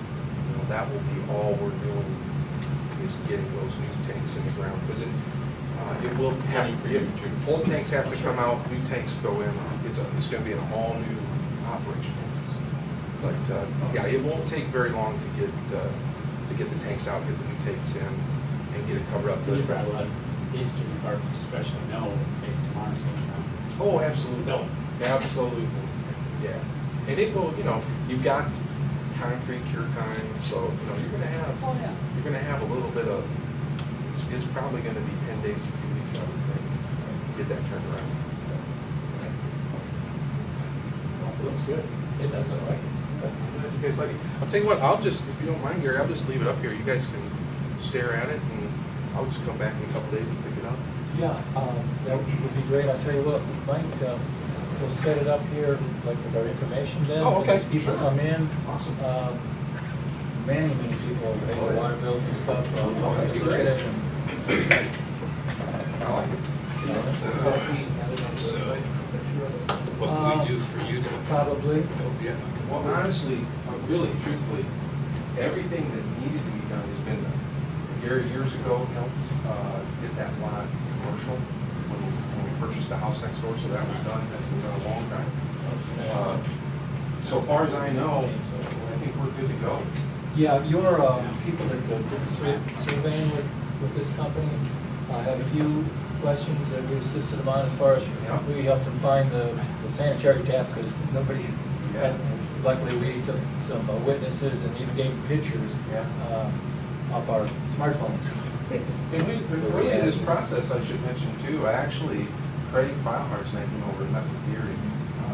That will be all we're doing, is getting those new tanks in the ground, because it will have, old tanks have to come out, new tanks go in. It's going to be an all new operation. But yeah, it won't take very long to get the tanks out, get the new tanks in, and get it covered up. You probably let these 2 departments especially know, maybe tomorrow's going down. Oh, absolutely. Fill. Absolutely. Yeah. And it will, you've got concrete cure time, so you're gonna have a little bit of, it's probably gonna be 10 days to 2 weeks, I would think, to get that turned around. Looks good. It doesn't, right? I'm glad you guys like it. I'll tell you what, I'll just, if you don't mind, Gary, I'll just leave it up here. You guys can stare at it, and I'll just come back in a couple days and pick it up. Yeah, that would be great. I'll tell you what, we might, we'll set it up here, like with our information desk. Oh, okay, As people sure. come in, Awesome. many people, they have water bills and stuff, that'd be great. I like it. So, what can we do for you to Probably. help you? Well, honestly, really, truthfully, everything that needed to be done has been done. Gary years ago helped get that lot commercial when we purchased the house next door, so that was done. That's been done a long time. So far as I know, I think we're good to go. Yeah, your people that did the surveying with this company, had a few questions that we assisted them on as far as Yeah. we helped them find the sanitary tap because nobody had, luckily we took some witnesses and even gave pictures off our smartphones. And early in this process, I should mention too, Craig Beilhardt's name came over and met with Gary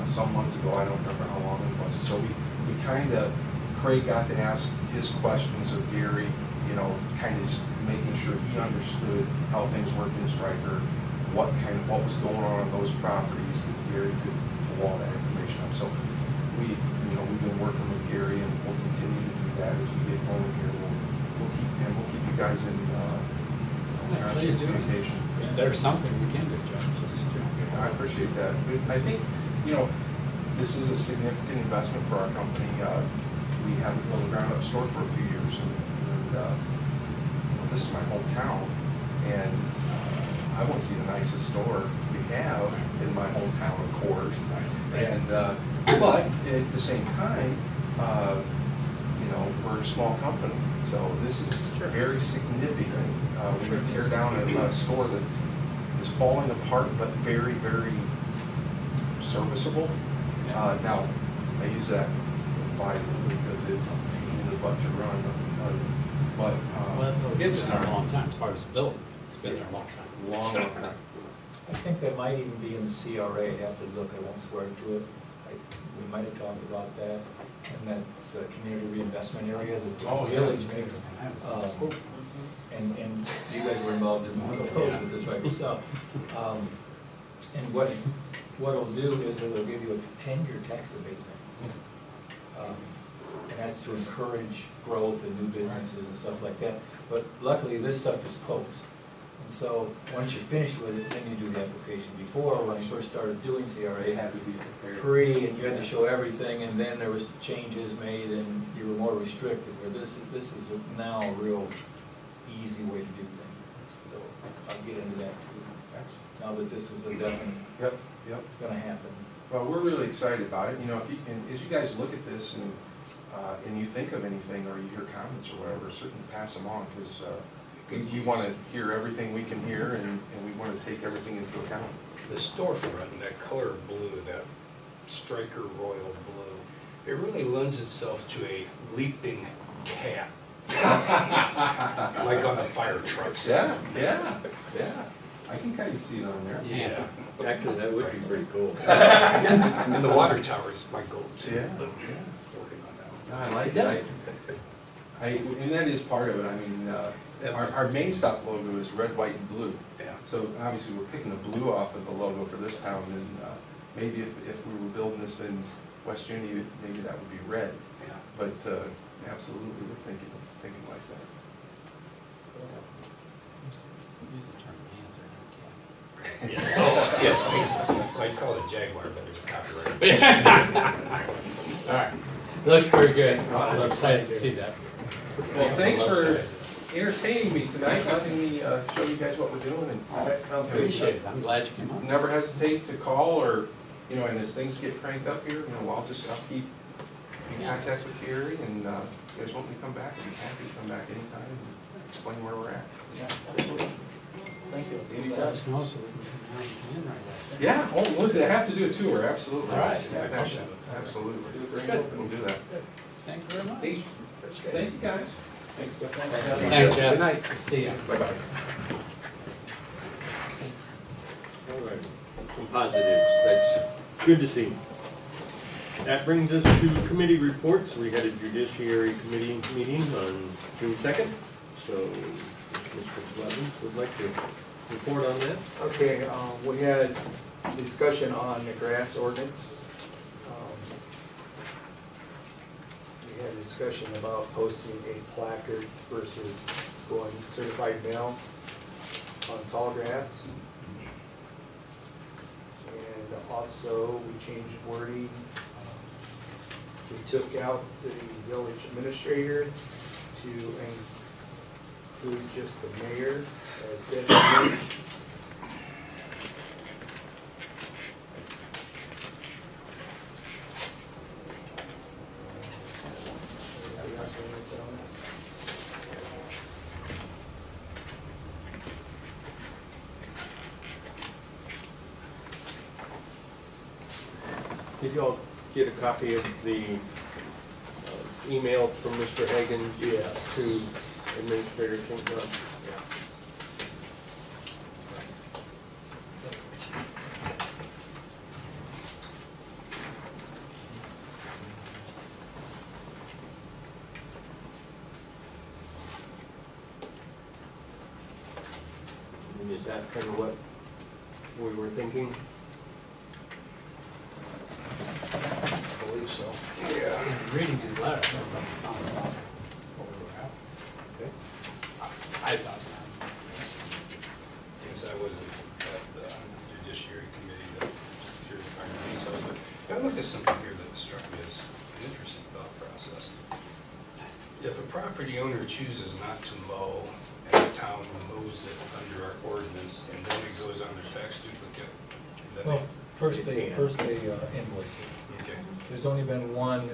some months ago. I don't remember how long it was. So Craig got to ask his questions of Gary, kind of making sure he understood how things worked in Stryker, what was going on those properties that Gary could pull all that information up. So we've been working with Gary, and we'll continue to do that as we get going here. We'll keep you guys in Please do. communication. If there's something we can do, John, just. I appreciate that. I think, this is a significant investment for our company. We haven't built a ground-up store for a few years, and this is my hometown, and I want to see the nicest store we have in my hometown, of course. And but at the same time, we're a small company, so this is very significant. We tear down a store that is falling apart, but very, very serviceable. Now, I use that advisedly because it's a pain in the butt to run, let me tell you. But It's been there a long time, as far as the building, it's been there a long time. long time. I think that might even be in the CRA, I'd have to look, I won't swear to it. We might have talked about that, and that's a community reinvestment area that the village makes. And you guys were involved in one of those with this right yourself. And what it'll do is it'll give you a 10-year tax abatement. And that's to encourage growth and new businesses and stuff like that. But luckily, this stuff is post. And so, once you're finished with it, then you do the application. Before, when I first started doing CRAs, Had to be prepared. and you had to show everything, and then there was changes made, and you were more restricted, where this is now a real easy way to do things. So, I'll get into that too. Now that this is a definite, Yep. it's gonna happen. Well, we're really excited about it. As you guys look at this and you think of anything or you hear comments or whatever, certainly pass them on, because we want to hear everything we can hear, and we want to take everything into account. The storefront, that color blue, that Stryker royal blue, it really lends itself to a leaping cat. Like on the fire trucks. Yeah. I can kind of see it on there. Yeah. Actually, that would be pretty cool. And the water tower is my goal too. Yeah. But, working on that one. No, I like it. And that is part of it. I mean, our main stop logo is red, white, and blue. Yeah. So obviously, we're picking the blue off of the logo for this town, and maybe if we were building this in West Unity, maybe that would be red. Yeah. But absolutely, we're thinking like that. Use the term panther, not cat. Yes, oh, yes, I'd call it Jaguar, but there's copyright. All right, looks very good, so excited to see that. Well, thanks for entertaining me tonight, letting me show you guys what we're doing, and that sounds good. Appreciate it, I'm glad you came up. Never hesitate to call, or, and as things get cranked up here, I'll keep in contact with Gary, and if you guys want me to come back, I'd be happy to come back anytime and explain where we're at. Yeah, absolutely. Thank you. Let us know so we can come down and handwrite that. Yeah, look, I have to do a tour, absolutely. All right. Yeah, absolutely. We'll do that. Thank you very much. Hey, thank you, guys. Thanks, Jeff. Thanks, Jeff. Good night. See ya. Bye-bye. All right, some positives, that's good to see. That brings us to committee reports. We had a judiciary committee meeting on June 2nd. So Mr. Blevins would like to report on that. Okay, we had discussion on the grass ordinance. We had a discussion about posting a placard versus going certified mail on tall grass. And also, we changed wording. We took out the village administrator to include just the mayor as designated. Anybody else have anything to say on that? Did you all get a copy of the email from Mr. Hagan? Yes. To Administrator Kinknott? And is that kind of what we were thinking? I believe so. Reading his letter, I don't know if it's on the top where we were at. Okay. I thought that. Yes, I wasn't at the judiciary committee that here to find these out, but I looked at something here that struck me as an interesting thought process. If a property owner chooses not to mow and the town mows it under our ordinance and then it goes on their tax duplicate, then Well, first they can. invoice it. okay. There's only been one,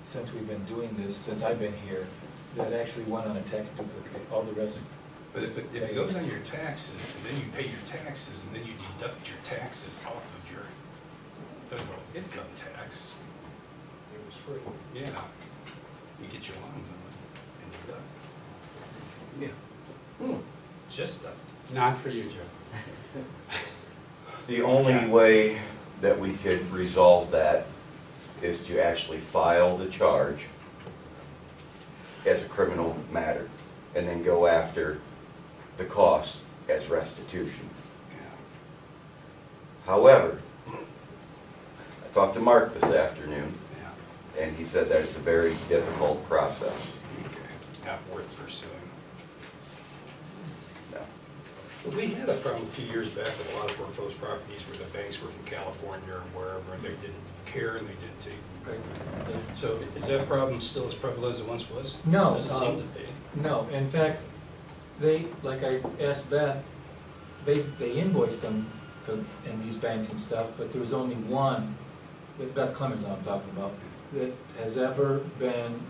since we've been doing this, since I've been here, that actually went on a tax duplicate. All the rest, But if it goes on your taxes, and then you pay your taxes, and then you deduct your taxes off of your federal income tax, It was free. yeah, you get your lawn mowed and you're done. Yeah. Just Not for you, Joe. The only way that we could resolve that is to actually file the charge as a criminal matter and then go after the cost as restitution. yeah. However, I talked to Mark this afternoon Yeah, and he said that it's a very difficult process. okay, not worth pursuing. No. But we had a problem a few years back with a lot of foreclosed properties where the banks were from California or wherever, and they didn't care and they didn't take. So is that problem still as prevalent as it once was? No, Doesn't seem to be. no, in fact, they, like I asked Beth, they invoiced them in these banks and stuff, but there was only one, that Beth Clemens I'm talking about, that has ever been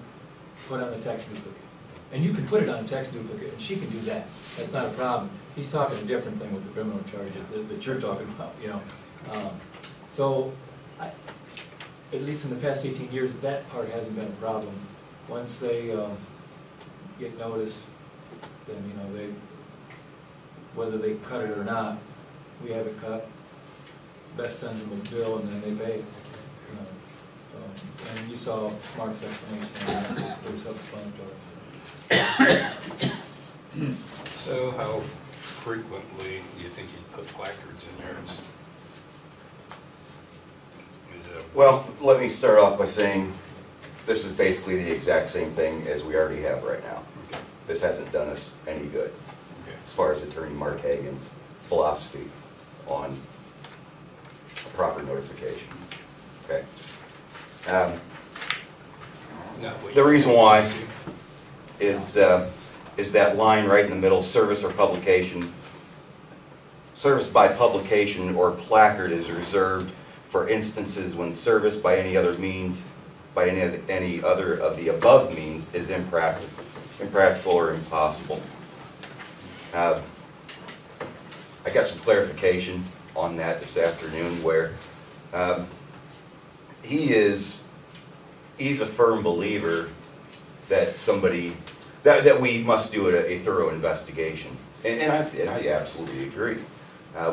put on a tax duplicate. And you can put it on a tax duplicate, and she can do that, that's not a problem. He's talking a different thing with the criminal charges that you're talking about, you know. So, at least in the past 18 years, that part hasn't been a problem. Once they get notice, then, you know, they, whether they cut it or not, we have it cut. Beth sends them a bill and then they pay, you know. And you saw Mark's explanation, and that's pretty self-explanatory. So how frequently do you think you'd put placards in yours? Is it a- Well, let me start off by saying this is basically the exact same thing as we already have right now. Okay. This hasn't done us any good Okay. as far as Attorney Mark Hagan's philosophy on proper notification. Okay? Not what The you- reason why is that line right in the middle, service or publication. Service by publication or placard is reserved for instances when service by any other means, by any other of the above means is impractical or impossible. I got some clarification on that this afternoon where he's a firm believer that that we must do a thorough investigation. And I absolutely agree.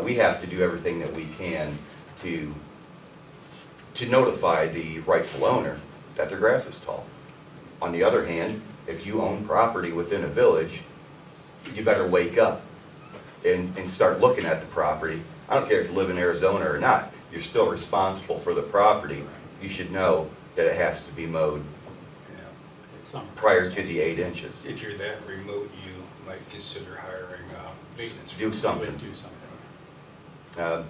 We have to do everything that we can to to notify the rightful owner that their grass is tall. On the other hand, if you own property within a village, you better wake up and start looking at the property. I don't care if you live in Arizona or not, you're still responsible for the property. You should know that it has to be mowed Yeah, it's something. prior to the 8 inches. If you're that remote, you might consider hiring maintenance. Do something. Do something.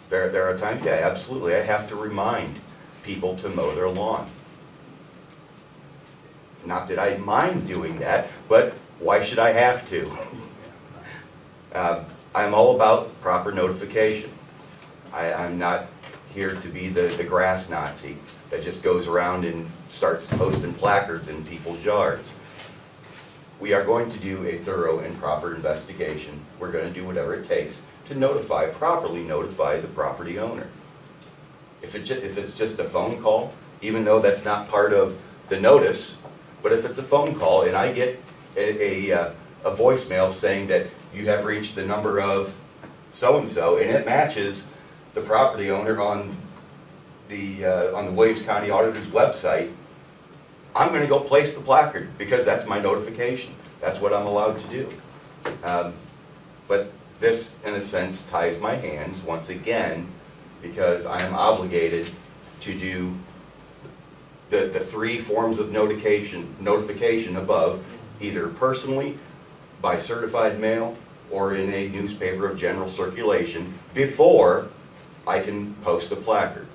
There are times, yeah, absolutely, I have to remind people to mow their lawn. Not that I mind doing that, but why should I have to? I'm all about proper notification. I'm not here to be the grass Nazi that just goes around and starts posting placards in people's yards. We are going to do a thorough and proper investigation. We're going to do whatever it takes to properly notify the property owner. If it's just a phone call, even though that's not part of the notice, but if it's a phone call and I get a voicemail saying that you have reached the number of so-and-so and it matches the property owner on the Williams County Auditor's website, I'm going to go place the placard because that's my notification. That's what I'm allowed to do. But this, in a sense, ties my hands once again because I am obligated to do the 3 forms of notification above, either personally, by certified mail, or in a newspaper of general circulation before I can post a placard.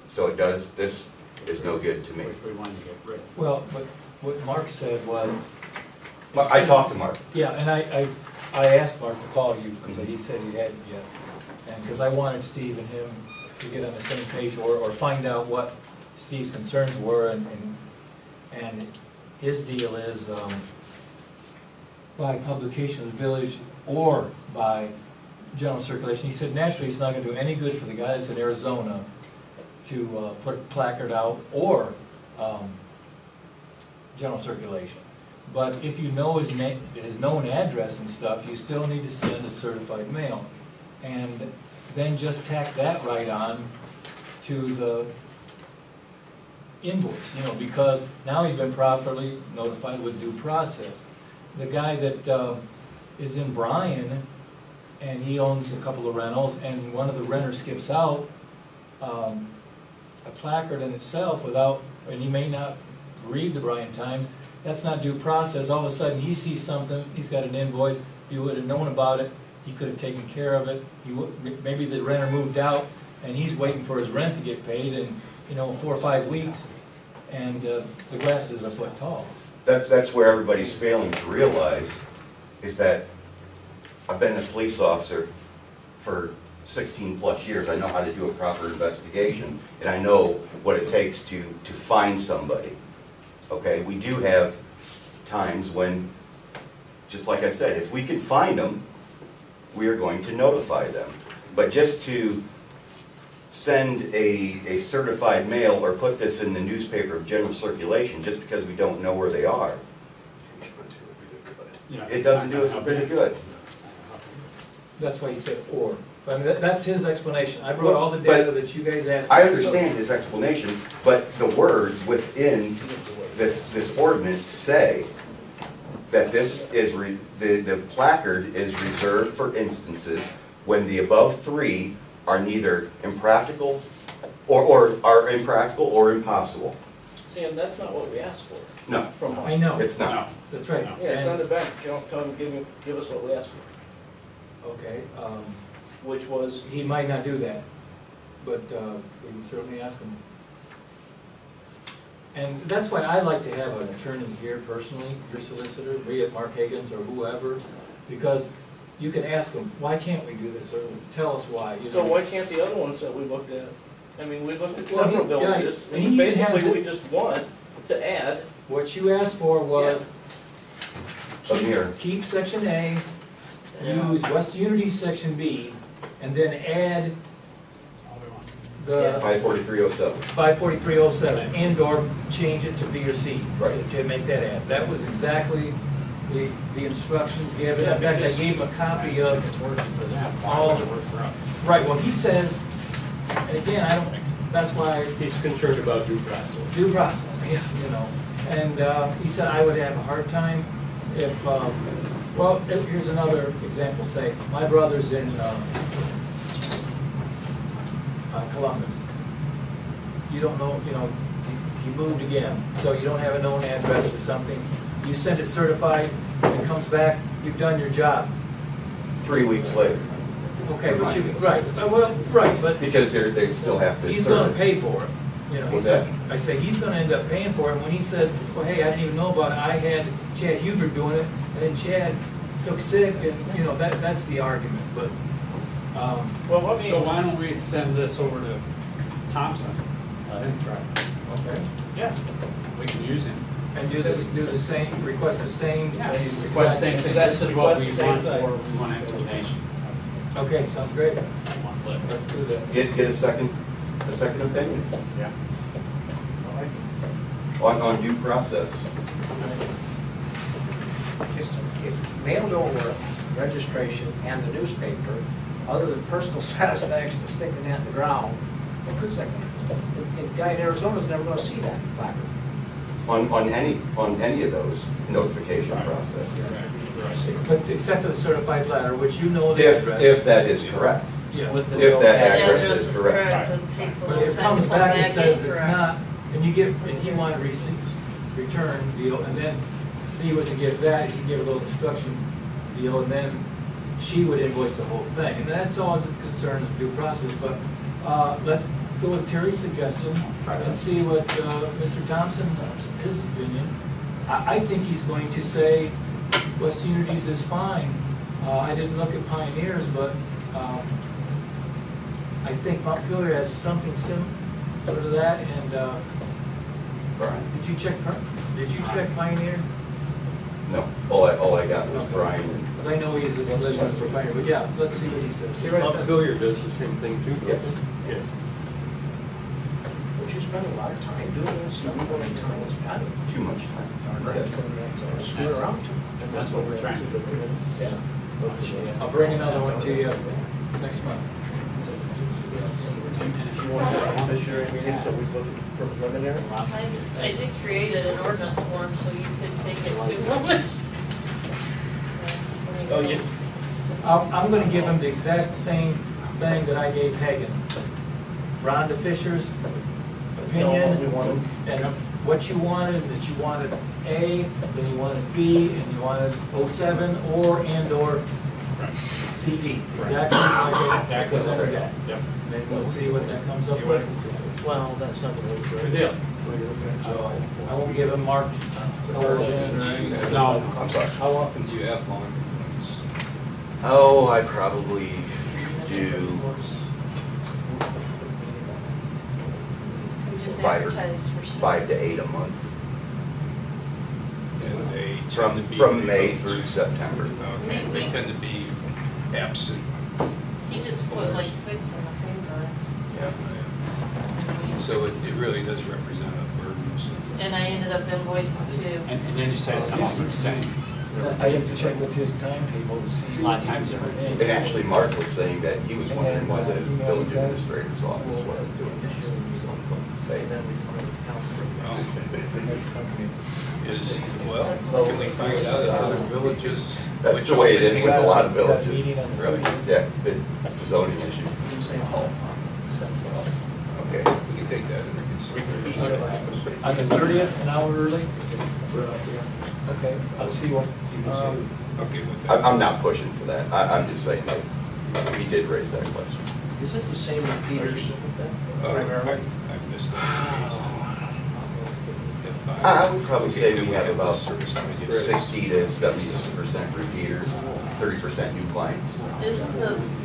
So this is no good to me. Which we wanted to get rid of. Well, but what Mark said was, But I talked to Mark. yeah, and I asked Mark to call you because he said he hadn't yet. And because I wanted Steve and him to get on the same page or find out what Steve's concerns were, and his deal is by publication of the village or by general circulation. He said naturally it's not going to do any good for the guy that's in Arizona to put a placard out or general circulation. But if you know his known address and stuff, you still need to send a certified mail. And then just tack that right on to the invoice, because now he's been properly notified with due process. The guy that is in Bryan, and he owns a couple of rentals, and one of the renters skips out a placard in itself without, and he may not read the Bryan Times, that's not due process. All of a sudden, he sees something, he's got an invoice, if he would have known about it, he could have taken care of it. Maybe the renter moved out, and he's waiting for his rent to get paid in 4 or 5 weeks, and the grass is a foot tall. That's where everybody's failing to realize is that I've been a police officer for 16 plus years. I know how to do a proper investigation, and I know what it takes to find somebody. Okay, we do have times when, just like I said, if we can find them, we are going to notify them. But just to send a certified mail or put this in the newspaper of general circulation just because we don't know where they are, it doesn't do us a bit of good. That's why he said or. I mean, that's his explanation. I brought all the data that you guys asked. I understand his explanation, but the words within this ordinance say that this is, the placard is reserved for instances when the above 3 are neither impractical or are impractical or impossible. Sam, that's not what we asked for. No, From Mark. I know, it's not. that's right. Yeah, send And- it back, tell him, give us what we asked for, Okay, which was, he might not do that, but we can certainly ask him. And that's why I like to have an attorney here personally, your solicitor, be it Mark Higgins or whoever, because you can ask them, why can't we do this, or tell us why. so why can't the other ones that we looked at, I mean, we looked at Well, several yeah, villages, and he and even had basically the- we just want to add, What you asked for was, Come here. keep section A, Yeah. use West Unity section B, and then add All we want. the 54307. 54307, and/or change it to B or C. Right. To make that ad. That was exactly the instructions given. Yeah, In fact, I because- gave him a copy of, If it's working for them, why all- would it work for us? right, well, he says, and again, I don't that's why He's concerned about due process. due process, yeah, you know. And he said I would have a hard time if, well, here's another example, say, my brother's in Columbus. You don't know, you know, he moved again, so you don't have a known address or something. You send it certified, it comes back, you've done your job. 3 weeks later, Okay, but you, right, well, right, but because they still have to he's gonna serve. pay for it. You know, What's that? I say, he's gonna end up paying for it when he says, well, hey, I didn't even know about it, I had Chad Hubert doing it, and then Chad took sick, and, you know, that's the argument, but, Well, so why don't we send this over to Thompson, let him try it. okay. Yeah, we can use him. And do the same, request the same. Yeah, same- request same thing, Is that this is what we request the same want, thing? or we want explanation. Okay, sounds great, One click. let's do that. Get a second opinion Yeah. on due process. If mail don't work, registration and the newspaper, other than personal satisfaction of sticking that in the ground, what good's that gonna do? The guy in Arizona's never gonna see that placard. On any of those notification process. But except for the certified letter, which you know the address. If that is correct. Yeah. With the If that The address is correct. It takes a But if little it time comes to come back and back says it's incorrect. not, and you get, and he wanted return deal, and then Steve was to give that, he'd give a little instruction deal, and then she would invoice the whole thing. And that's always a concern of due process, but, let's go with Terry's suggestion and see what, Mr. Thompson, his opinion. I think he's going to say West Unities is fine. I didn't look at Pioneers, but, I think Montpelier has something similar to that, and, Brian? did you check Pioneer? No, all I got was Brian. Because I know he's a solicitor for Pioneer, but yeah, let's see what he says. See what he says. Montpelier does the same thing too, Yes. doesn't it? Yes. But you spend a lot of time doing this stuff, how many times, God, Too much time. Yes. screw around too much. And that's what we're trying to do. Yeah. I'll bring another one to you next month. If you want to this year, meeting, so we look for preliminary. I did create an ordinance form, so you could take it to someone. Oh, yeah. I'm gonna give him the exact same thing that I gave Hagan. Rhonda Fisher's Tell them opinion, what we wanted. and what you wanted, that you wanted A, then you wanted B, and you wanted 07 or CD. Exactly like I presented that. Yep. Then we'll see what that comes up with. Well, that's not gonna look Good good. deal. I won't give him Mark's version or anything. No, I'm sorry. How often do you have lawn complaints? Oh, I probably do We just Five or- advertised for 6. 5 to 8 a month. And they tend to be. From May through September. Okay, they tend to be absent. He just put like 6 in the paper. Yeah. So it really does represent a burden. And I ended up invoicing 2. and then you say something you're saying. I have to check with his timetable to see. A lot of times they're- And actually, Mark was saying that he was wondering why the village administrator's office wasn't doing this. Say And that. then we come to council. Is, well, can we find out if other villages? That's which the way it office is with a lot of That villages. meeting on the Really? 30th. Yeah, it's a zoning issue. Okay, we can take that into consideration. On the 30th, an hour early? Okay, I'll see what, Okay with that. I'm not pushing for that. I'm just saying that he did raise that question. Is it the same with Peters? Primarily? I've missed that. If I would probably say we have Okay, about service committee. 60 to 70% repeaters, 30% new clients. Isn't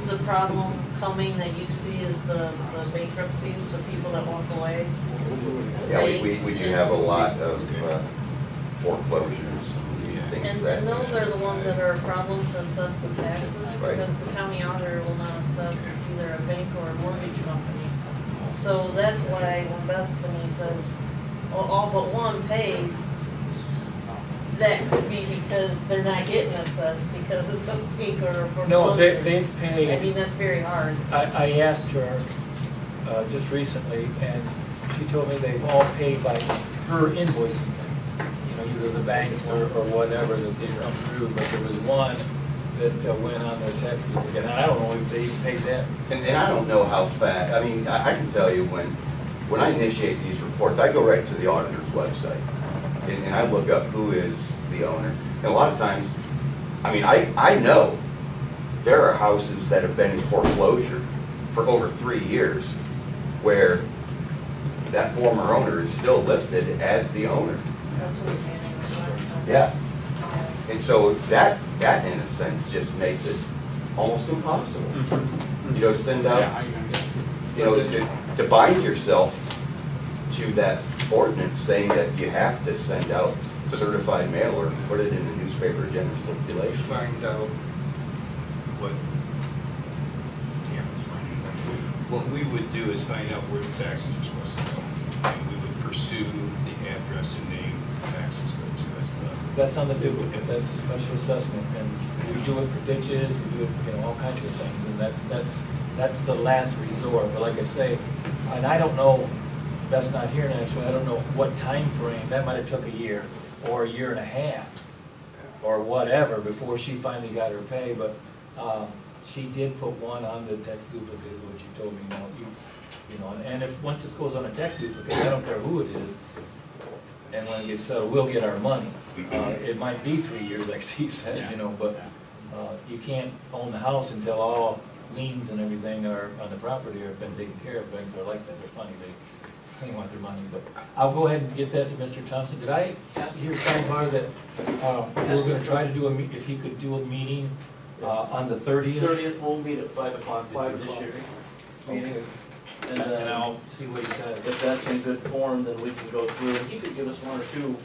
the problem coming that you see is the bankruptcies, the people that walk away? Yeah, we do have a lot of foreclosures and things And of that. those are the ones that are a problem to assess the taxes, Right. because the county auditor will not assess, it's either a bank or a mortgage company. So that's why when Bethany says, well, all but one pays, that could be because they're not getting assessed, because it's a bank or a no, foreclosure. they've I paid, mean, that's very hard. I asked her, just recently, and she told me they've all paid by her invoicing them. You know, either the banks or whatever that did come through, but there was one that went on their tax duplicate, and I don't know if they even paid that. And I don't know how fast, I mean, I can tell you when I initiate these reports, I go right to the auditor's website. And I look up who is the owner. And a lot of times, I mean, I know there are houses that have been in foreclosure for over 3 years where that former owner is still listed as the owner. That's what we had last time. Yeah. And so that in a sense just makes it almost impossible. You know, send Yeah, out, how you gonna get? you know, to bind yourself to that ordinance saying that you have to send out certified mail or put it in the newspaper general circulation. Find out what, what we would do is find out where the taxes are supposed to go. And we would pursue the address and name taxes go to as the. That's on the duplicate, that's a special assessment, and we do it for ditches, we do it, you know, all kinds of things, and that's the last resort. But like I say, and I don't know, that's not here naturally, I don't know what time frame. That might have took a year, or a year and a half, or whatever, before she finally got her pay, but, she did put one on the tax duplicate, is what you told me, you know, and if, once it goes on a tax duplicate, I don't care who it is, and when it gets settled, we'll get our money. It might be 3 years, like Steve said, you know, but, you can't own the house until all liens and everything are on the property have been taken care of. Banks are like that, they're funny, they want their money, but I'll go ahead and get that to Mr. Thompson. Did I ask you, Bar, that, we were gonna try to do if he could do a meeting, on the 30th? 30th, we'll meet at 5 o'clock, 5 judiciary Okay. meeting. And I'll see what he says. If that's in good form, then we can go through, he could give us 1 or 2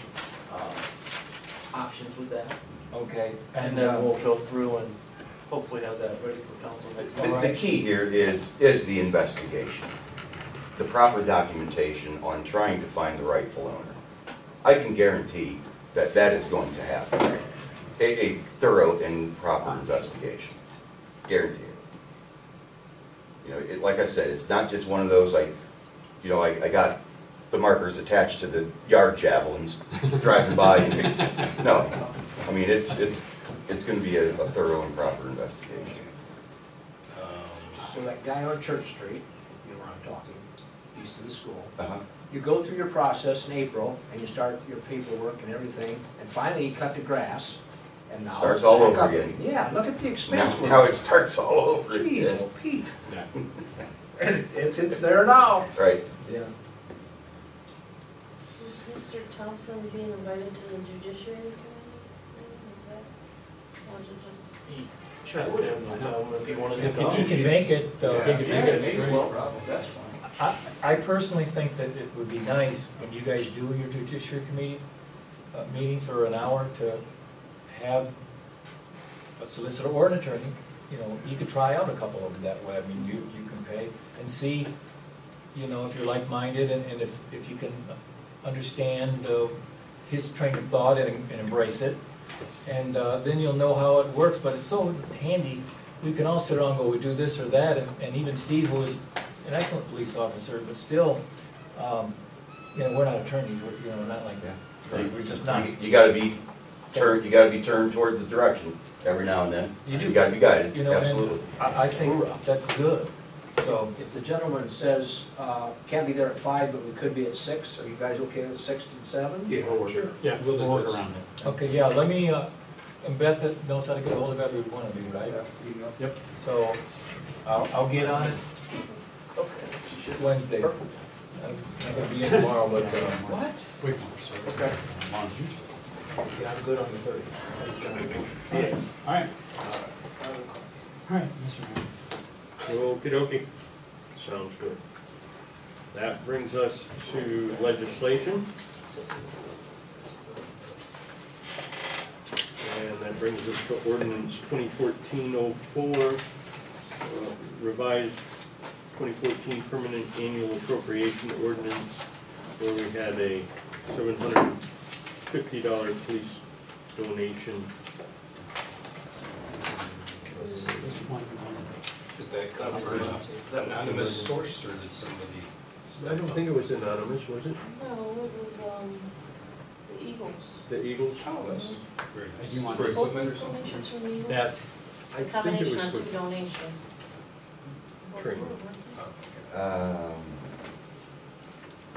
options with that. Okay, And then we'll go through and hopefully have that ready for council next month. The key here is the investigation, the proper documentation on trying to find the rightful owner. I can guarantee that that is going to happen. A thorough and proper investigation, guarantee it. You know, like I said, it's not just one of those, like, you know, I got the markers attached to the yard javelins driving by. And, no, I mean, it's going to be a thorough and proper investigation. So that guy on Church Street, you know where I'm talking, east of the school, Uh-huh. you go through your process in April, and you start your paperwork and everything, and finally you cut the grass, and now. Starts it's all back over up. again. Yeah, look at the expense. Now it starts all over Jeez, again. oh Pete, Yeah. it's there now. Right. Yeah. Is Mr. Thompson being invited to the judiciary committee? Is that, or is it just? Sure, I would have no problem if you wanted to If come. he can make it, if he can make it, Yeah, great. well, that's fine. I personally think that it would be nice when you guys do your judiciary committee, meeting for an hour to have a solicitor or an attorney, you know, you could try out a couple of them that way. I mean, you can pay and see, you know, if you're like-minded and if you can understand his train of thought and embrace it. And then you'll know how it works, but it's so handy. We can all sit around and go, we do this or that, and even Steve, who is an excellent police officer, but still, you know, we're not attorneys, we're, you know, not like that. We're just not. You gotta be turned towards the direction every now and then. You do. You gotta be guided, You know, and absolutely. I think that's good, so. If the gentleman says, can't be there at 5, but we could be at 6, are you guys okay with 6 and 7? Yeah, sure. Yeah, we'll work around it. Okay, yeah, let me, and Beth knows how to get a hold of every one of you, right? Yep. So, I'll get on it Okay. Wednesday. I'm not gonna be in tomorrow, but, What? Wait, sir. Okay. As long as you. Yeah, I'm good on the 30th. Yeah. All right. All right, Mr. Mayor. Okey-dokey. Sounds good. That brings us to legislation. And that brings us to ordinance 2014-04, revised 2014 permanent annual appropriation ordinance, where we had a $750 police donation. Did that That was an anonymous source, or did somebody? I don't think it was anonymous, was it? No, it was, the Eagles. The Eagles? Oh, that's very nice. You want For to- Both equipment or those something? donations from the Eagles? That's, I think it Combination was on two for donations. training.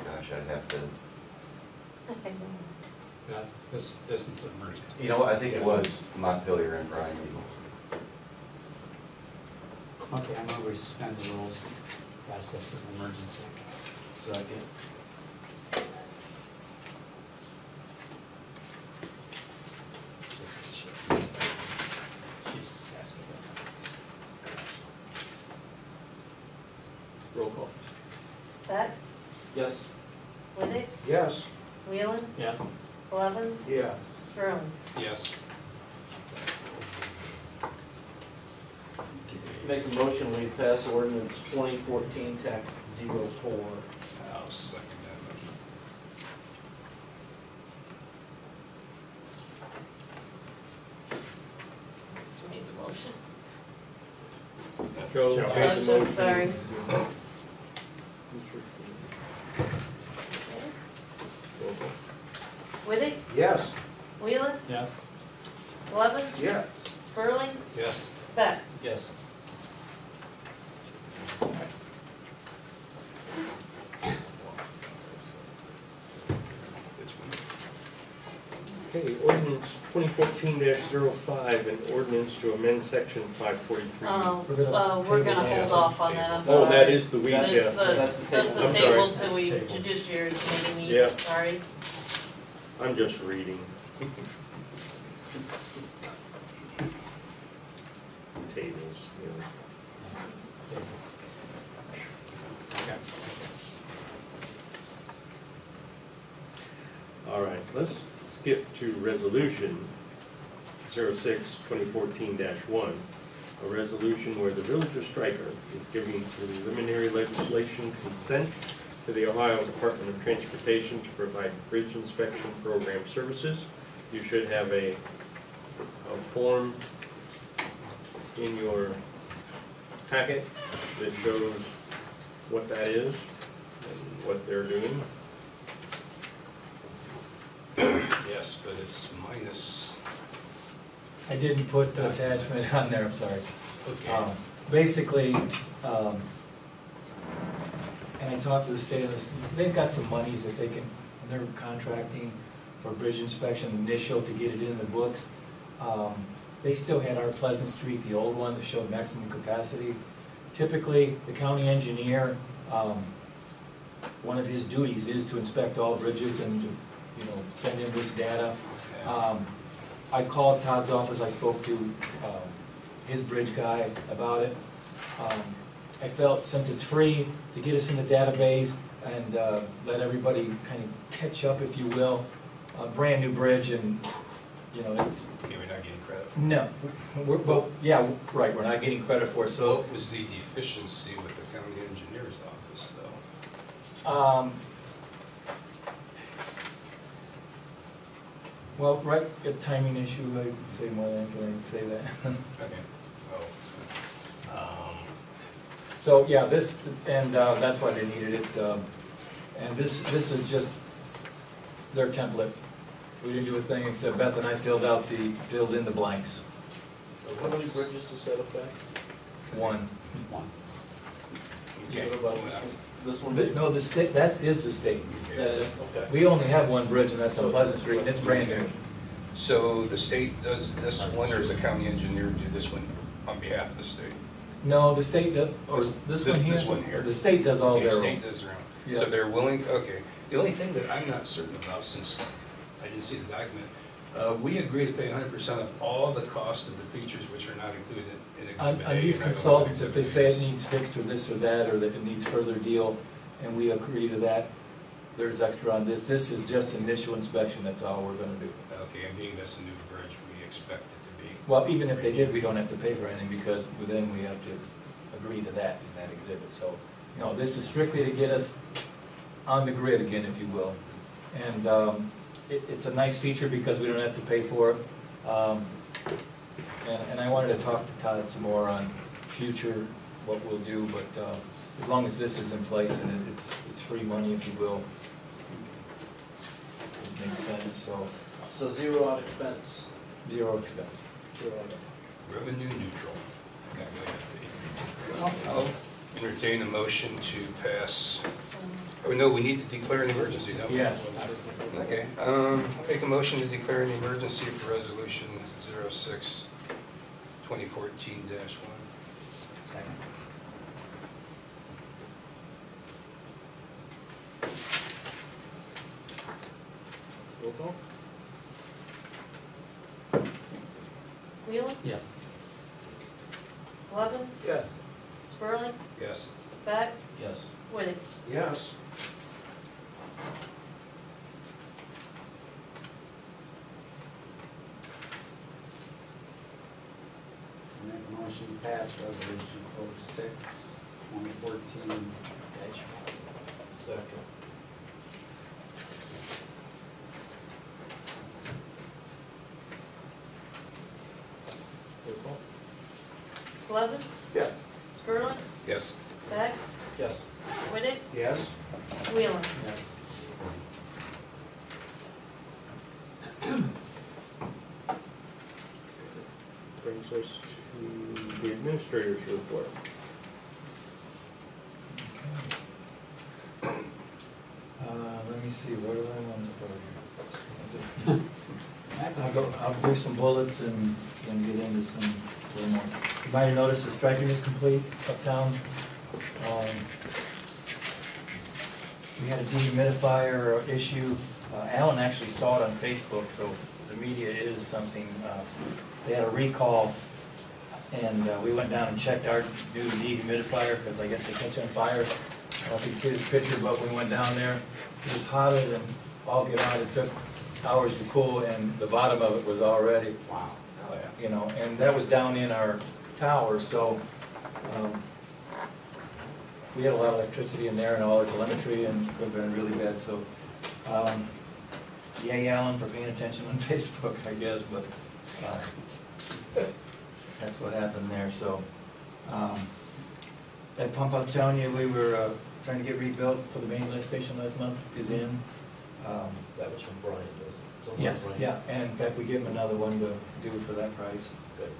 Gosh, I'd have to, This is an emergency. you know, what, I think it was Montpelier and Bryan Eagles. Okay, I'm gonna suspend the rules, pass this as an emergency. Second. Jesus, that's good. Roll call. Beck, Yes. Whittick, Yes. Wheelan, Yes? Blevins, Yes. Strome. Yes. Make a motion, we pass ordinance 2014 TAC 04. I'll second that motion. Just made the motion. Joe Joe. made the Oh, Joe, motion. sorry. Roll call. Whittick, Yes. Wheelan, Yes? Blevins, Yes. Spurling, Yes. Beck. Yes. Okay, ordinance 2014-05, an ordinance to amend section 543. We're gonna hold off on that, I'm Oh, sorry. that is the week, That's yeah. That's the That's the I'm table sorry. till we Table. judiciary committee Yeah. meets, sorry. I'm just reading. Tables, yeah. Okay. All right, let's skip to resolution 06-2014-1, a resolution where the Village of Stryker is giving preliminary legislation consent to the Ohio Department of Transportation to provide bridge inspection program services. You should have a form in your packet that shows what that is and what they're doing. Yes, but it's minus, I didn't put the attachment on there, I'm sorry. okay. Basically, and I talked to the state of this, they've got some monies that they can, they're contracting for bridge inspection initial to get it in the books. They still had our Pleasant Street, the old one that showed maximum capacity. Typically, the county engineer, one of his duties is to inspect all bridges and to, you know, send in this data. I called Todd's office, I spoke to his bridge guy about it. I felt since it's free to get us in the database and let everybody kind of catch up, if you will, a brand new bridge and, you know, it's, Okay, we're not getting credit for no, well, yeah, right, we're not getting credit for it, So so. what was the deficiency with the county engineer's office, though? Well, right, a timing issue, I'd say more than can I say that. Okay. Oh. So, yeah, this, and that's why they needed it, and this is just their template. We didn't do a thing except Beth and I filled in the blanks. How many bridges does that affect? One. One. Okay. What about this one? This one? No, the state, that is the state. Okay. We only have one bridge and that's on Pleasant Street and it's brand new. So the state does this one, or does the county engineer do this one on behalf of the state? No, the state does, or this one here? This one here. The state does all Okay, their state own. does their own. Yeah. So they're willing, okay. The only thing that I'm not certain about, since I didn't see the document, we agree to pay 100% of all the cost of the features which are not included in Exhibit A. On these and I don't know consultants, if they Exhibit say A it is. needs fixed or this or that, or that it needs further deal, and we agree to that, there's extra on this. This is just initial inspection, that's all we're gonna do. Okay, and being that's a new bridge, we expect it to be. Well, even if they did, we don't have to pay for anything because then we have to agree to that in that exhibit. So, no, this is strictly to get us on the grid again, if you will. And it's a nice feature because we don't have to pay for it. And I wanted to talk to Todd some more on future what we'll do, but as long as this is in place and it's free money, if you will, it makes sense, so So zero on expense. zero expense. Zero on Revenue neutral. That way it be. I'll entertain a motion to pass, oh no, we need to declare an emergency, don't we? Yes. Okay, I'll make a motion to declare an emergency for resolution 06-2014-1. Second. Roll call? Wheeler, Yes. Levens, Yes. Spurling, Yes. Beck, Yes. Whittick. Yes. Make a motion to pass resolution 06-2014-1. Second. Roll call? Levens, Yes. Spurling, Yes. Beck, Yes. Whittick, Yes. Wheeler. Yes. Brings us to the administrator's report. Let me see, where do I want to start here? I'll do some bullets and then get into some, a little more. You might have noticed the striping is complete uptown. We had a dehumidifier issue. Alan actually saw it on Facebook, so the media is something. They had a recall, and we went down and checked our new dehumidifier, because I guess they catch on fire. I don't know if you can see this picture, but we went down there. It was hotter than all get out. It took hours to cool, and the bottom of it was already, Wow. you know, and that was down in our tower, so we had a lot of electricity in there and all our telemetry, and it could have been really bad, so yay, Alan, for paying attention on Facebook, I guess, but that's what happened there, so. That pump I was telling you, we were trying to get rebuilt for the main lift station last month, is in. That was from Brian, was it? Someone Yes, Brian? yeah, and in fact, we gave him another one to do for that price. Good.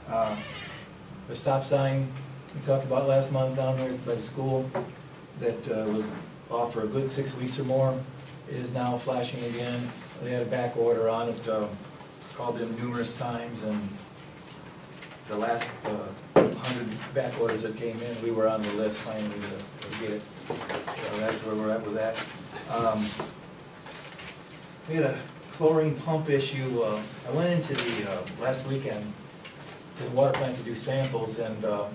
The stop sign we talked about last month down there by the school, that was off for a good 6 weeks or more, is now flashing again. They had a back order on it, called them numerous times, and the last 100 back orders that came in, we were on the list finally to get it. So that's where we're at with that. We had a chlorine pump issue. I went into the, last weekend, to the water plant to do samples, and our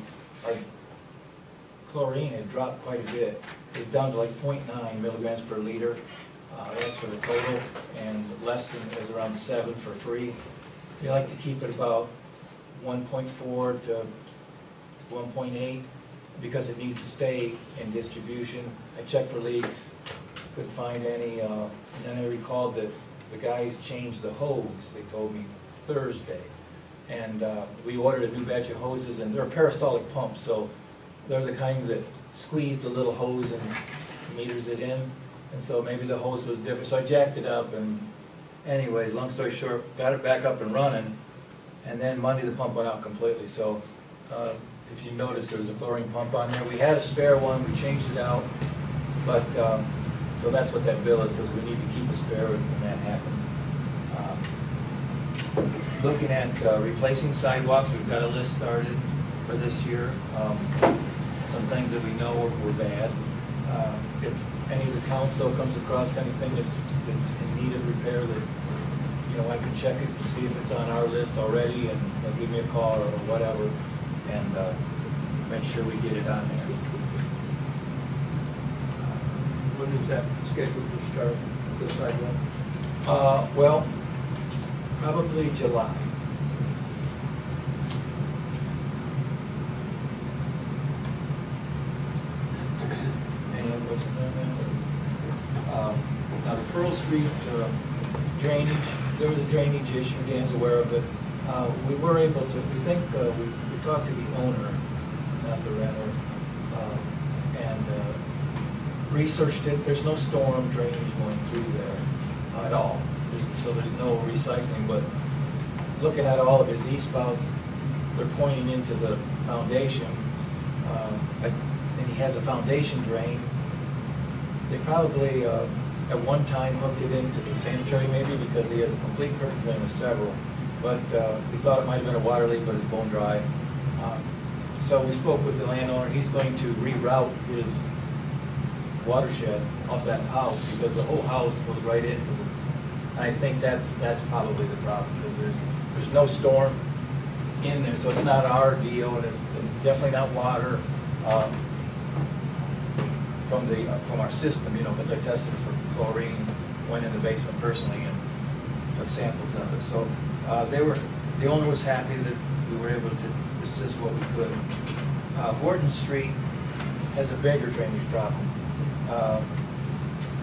chlorine had dropped quite a bit. It was down to like 0.9 milligrams per liter. That's for the total, and less than, it was around 7 for free. We like to keep it about 1.4 to 1.8, because it needs to stay in distribution. I checked for leaks, couldn't find any, and then I recalled that the guys changed the hose, they told me Thursday. And we ordered a new batch of hoses, and they're peristaltic pumps, so they're the kind that squeeze the little hose and meters it in. And so maybe the hose was different, so I jacked it up, and anyways, long story short, got it back up and running. And then Monday, the pump went out completely, so if you notice, there was a chlorine pump on there. We had a spare one, we changed it out, but, so that's what that bill is, because we need to keep a spare when that happens. Looking at replacing sidewalks, we've got a list started for this year. Some things that we know were bad. If any of the council comes across anything that's in need of repair, that, you know, I can check it and see if it's on our list already, and they'll give me a call or whatever, and make sure we get it on there. When is that scheduled to start, the sidewalk? Well, probably July. Any other questions on that? Now, the Pearl Street drainage, there was a drainage issue, Dan's aware of it. We were able to, we think, we talked to the owner, not the renter, researched it, there's no storm drainage going through there at all. So there's no recycling, but looking at all of his E-spouts, they're pointing into the foundation. And he has a foundation drain. They probably, at one time, hooked it into the sanitary maybe, because he has a complete curtain drain with several. But we thought it might have been a water leak, but it's bone dry. So we spoke with the landowner. He's going to reroute his watershed off that house, because the whole house goes right into the, and I think that's probably the problem, because there's no storm in there, so it's not our deal, and it's definitely not water from our system, you know, because I tested it for chlorine, went in the basement personally and took samples of it. So the owner was happy that we were able to assist what we could. Horton Street has a bigger drainage problem.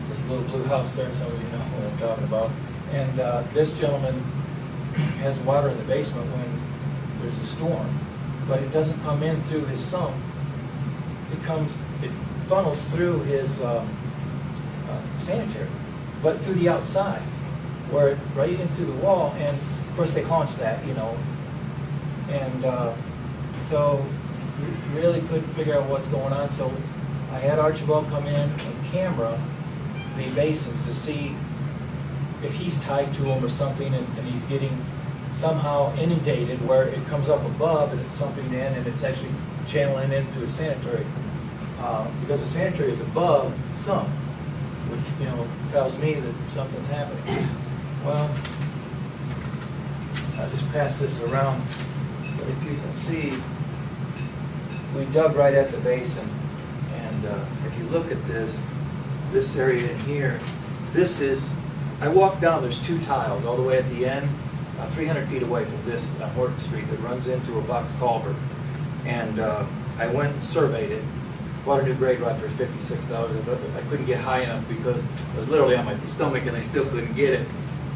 There's a little blue house there, some of you know what I'm talking about. And this gentleman has water in the basement when there's a storm, but it doesn't come in through his sump. It funnels through his sanitary, but through the outside, where it right in through the wall. And of course they haunch that, you know. And so we really couldn't figure out what's going on. So I had Archibald come in and camera the basins to see if he's tied to them or something, and he's getting somehow inundated where it comes up above and it's sumping in and it's actually channeling in through a sanitary. Because the sanitary is above sump, which, you know, tells me that something's happening. Well, I'll just pass this around, but if you can see, we dug right at the basin, and if you look at this area in here, this is, I walked down, there's two tiles all the way at the end, 300 feet away from this on Horton Street that runs into a box culvert. And I went and surveyed it, bought a new grade rod for $56. I couldn't get high enough because I was literally on my stomach and I still couldn't get it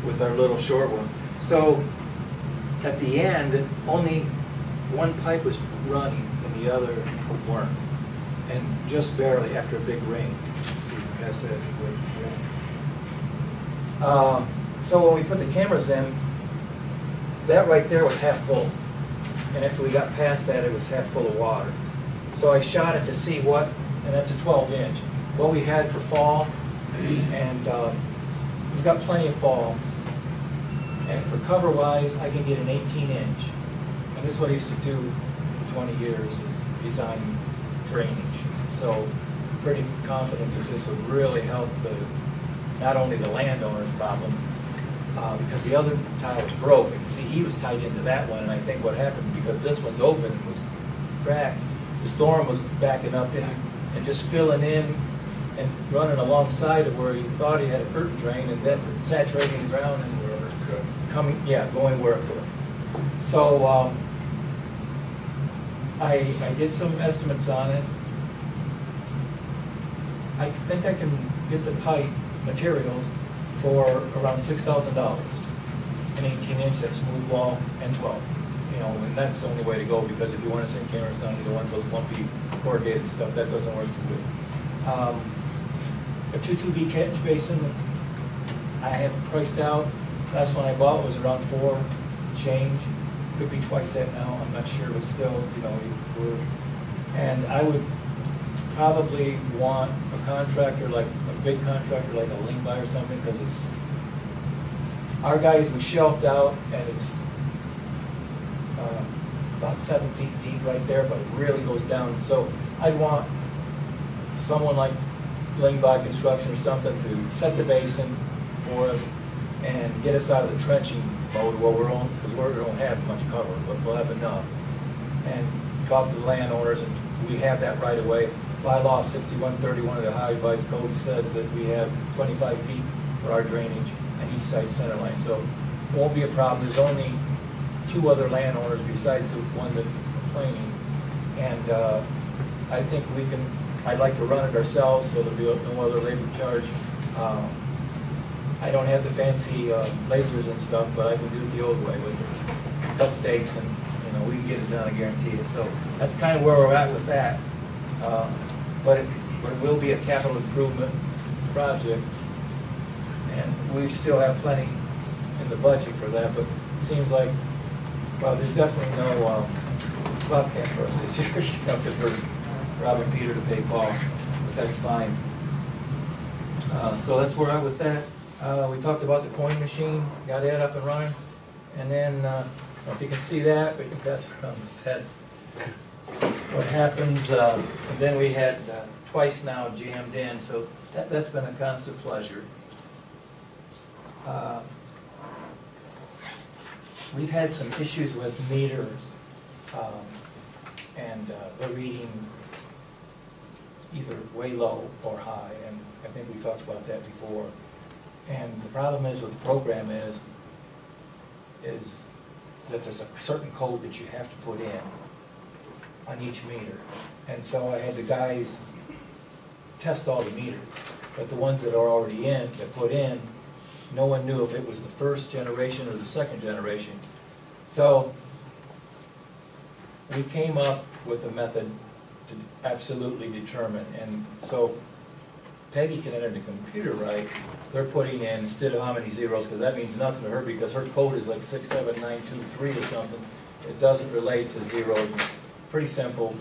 with our little short one. So at the end, only one pipe was running and the other weren't. And just barely after a big rain. So you can pass that if you would. So when we put the cameras in, that right there was half full. And after we got past that, it was half full of water. So I shot it to see what, and that's a 12-inch, what we had for fall, and we've got plenty of fall. And for cover-wise, I can get an 18-inch. And this is what I used to do for 20 years, is design drainage. So pretty confident that this would really help not only the landowner's problem, because the other tile was broke. And see, he was tied into that one, and I think what happened, because this one's open, was cracked, the storm was backing up in and just filling in and running alongside of where he thought he had a curtain drain, and then saturating the ground and coming, going where it could. So I did some estimates on it. I think I can get the pipe materials for around $6,000. An 18-inch, that's smooth wall, and 12. You know, and that's the only way to go, because if you want to send cameras down, you don't want those lumpy corrugated stuff. That doesn't work too good. A 2-2B catch basin, I have priced out. Last one I bought was around $4 change. Could be twice that now. I'm not sure, but still, you know, and I would probably want a contractor, like a big contractor, like a Lingby or something, because it's our guys, we shelved out, and it's about 7 feet deep right there, but it really goes down. So I'd want someone like Lingby Construction or something to set the basin for us and get us out of the trenching mode where we're on, because we don't have much cover, but we'll have enough. And talk to the landowners, and we have that right away. By law, 6131 of the Ohio Revised Code says that we have 25 feet for our drainage on each side center line. So it won't be a problem. There's only 2 other landowners besides the one that's complaining. And I think we can, I'd like to run it ourselves, so there'll be no other labor charge. I don't have the fancy lasers and stuff, but I can do it the old way with cut stakes, and you know, we can get it done, I guarantee you. So that's kind of where we're at with that. But but it will be a capital improvement project. And we still have plenty in the budget for that, but it seems like, well, there's definitely no Bobcat for us this year, you know, because we're robbing Peter to pay Paul, but that's fine. So that's where I'm with that. We talked about the coin machine, got that up and running, and then, I don't know if you can see that, but that's what happens, and then we had twice now jammed in, so that's been a constant pleasure. We've had some issues with meters, and they're reading either way low or high, and I think we talked about that before. And the problem is with the program is that there's a certain code that you have to put in on each meter. And so I had the guys test all the meters, but the ones that are already in, that put in, no one knew if it was the first generation or the second generation. So we came up with a method to absolutely determine, and so Peggy can enter the computer right, they're putting in, instead of how many zeros, because that means nothing to her, because her code is like 67923 or something. It doesn't relate to zeros. Pretty simple.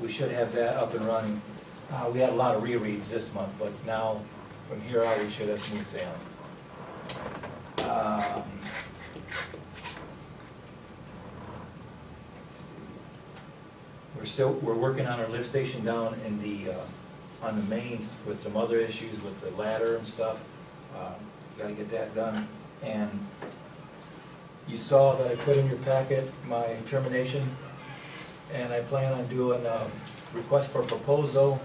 We should have that up and running. We had a lot of rereads this month, but now, from here out, we should have smooth sailing. We're working on our lift station down in the, on the mains with some other issues with the ladder and stuff. Gotta get that done. And you saw that I put in your packet my termination, and I plan on doing a request for proposal.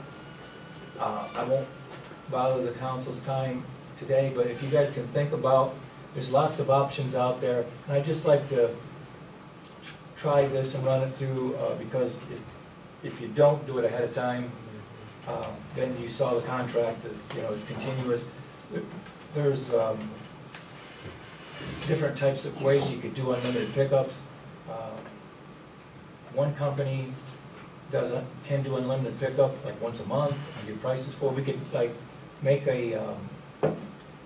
I won't bother the council's time today, but if you guys can think about, there's lots of options out there, and I'd just like to try this and run it through, because if you don't do it ahead of time, then you saw the contract that, you know, it's continuous. There's different types of ways you could do unlimited pickups. One company can do unlimited pickup like once a month and give prices for. We could like make a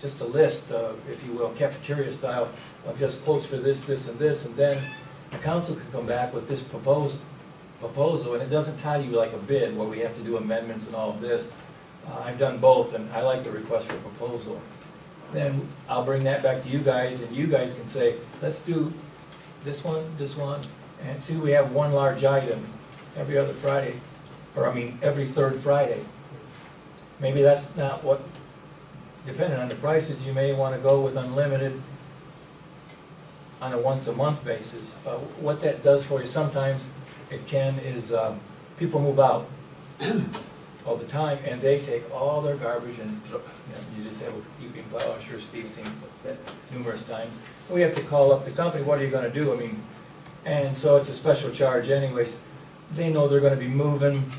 just a list, if you will, cafeteria style, of just quotes for this, this, and this, and then the council could come back with this proposal, and it doesn't tie you like a bid where we have to do amendments and all of this. I've done both, and I like the request for proposal. Then I'll bring that back to you guys, and you guys can say, let's do this one, and see, we have one large item every other Friday, or I mean, every third Friday. Maybe that's not what, depending on the prices, you may want to go with unlimited on a once-a-month basis. What that does for you sometimes, it can, is people move out all the time, and they take all their garbage and, you know, you just have a heaping pile. I'm sure Steve's seen that numerous times. We have to call up the company, what are you going to do? I mean, and so it's a special charge anyways. They know they're going to be moving.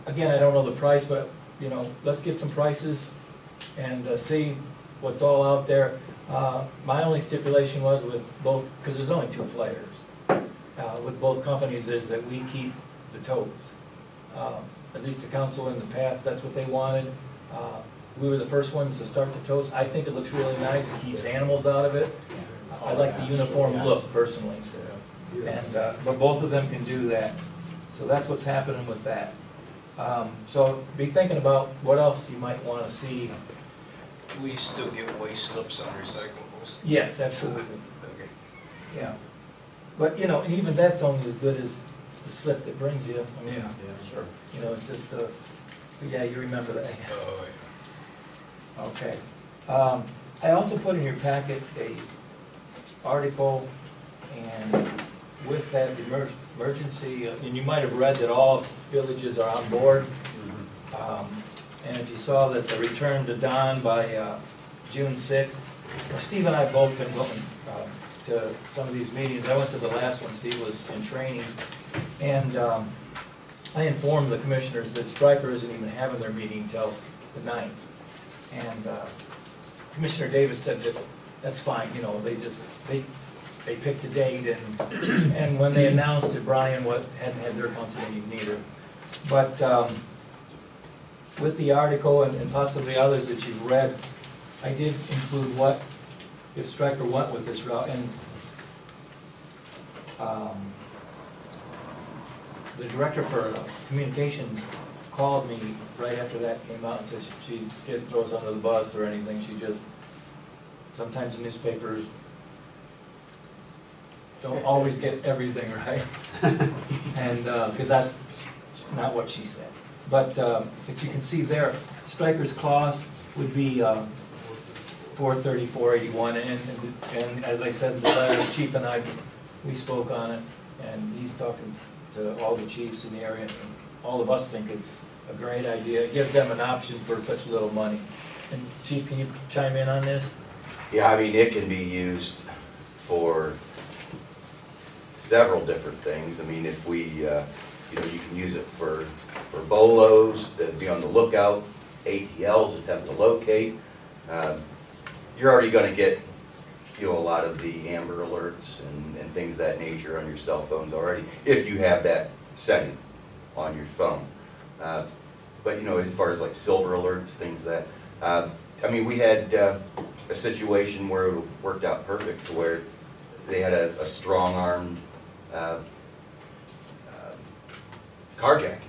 Again, I don't know the price, but, you know, let's get some prices and see what's all out there. My only stipulation was with both, because there's only two players, with both companies, is that we keep the totes. At least the council in the past, that's what they wanted. We were the first ones to start the totes. I think it looks really nice. It keeps animals out of it. I like the uniform look personally. And, but both of them can do that. So that's what's happening with that. So be thinking about what else you might want to see. We still get waste slips on recyclables. Yes, absolutely. Okay. Yeah. But, you know, and even that's only as good as the slip that brings you. I mean, Sure. you know, it's just, yeah, you remember that. Oh, yeah. Okay. I also put in your packet a article, and with that emergency, and you might have read that all villages are on board. And if you saw that the return to Don by June 6th, well, Steve and I both been going to some of these meetings. I went to the last one, Steve was in training, and I informed the commissioners that Stryker isn't even having their meeting until the 9th. And Commissioner Davis said that that's fine, you know, they picked a date, and when they announced it, Brian hadn't had their council meeting neither. But with the article and possibly others that you've read, I did include what, if Stryker went with this route, and the director for communications called me right after that came out and said she didn't throw us under the bus or anything, she just, sometimes newspapers don't always get everything right. And, because that's not what she said. But as you can see there, Stryker's cost would be $430, $481, and as I said, the chief and I, we spoke on it, and he's talking to all the chiefs in the area, and all of us think it's a great idea. It gives them an option for such little money. And Chief, can you chime in on this? Yeah, I mean, it can be used for several different things. I mean, if we, you know, you can use it for BOLOs, to be on the lookout, ATLs, attempt to locate. You're already gonna get, you know, a lot of the Amber Alerts and things of that nature on your cell phones already, if you have that setting on your phone. But, you know, as far as like silver alerts, things that, I mean, we had a situation where it worked out perfect, to where they had a strong-armed carjacking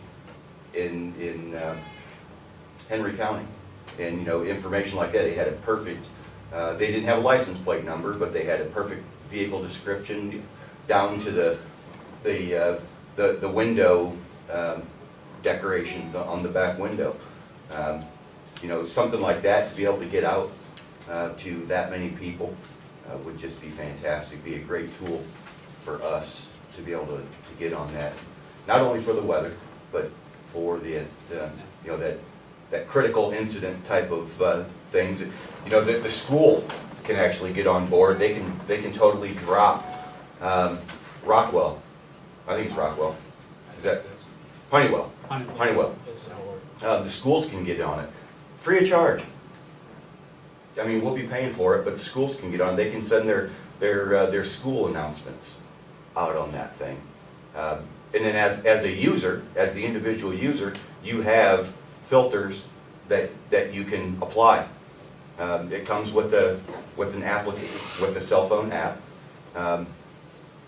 in Henry County. And, you know, information like that, they had a perfect, they didn't have a license plate number, but they had a perfect vehicle description down to the window decorations on the back window. You know, something like that, to be able to get out to that many people would just be fantastic, be a great tool for us to be able to get on that. Not only for the weather, but for the, you know, that critical incident type of things. You know, the school can actually get on board. They can totally drop Rockwell. I think it's Rockwell. Is that Honeywell? Honeywell. The schools can get on it, free of charge. I mean, we'll be paying for it, but the schools can get on. They can send their school announcements out on that thing. And then as a user, as the individual user, you have filters that you can apply. It comes with an application, with a cell phone app. Of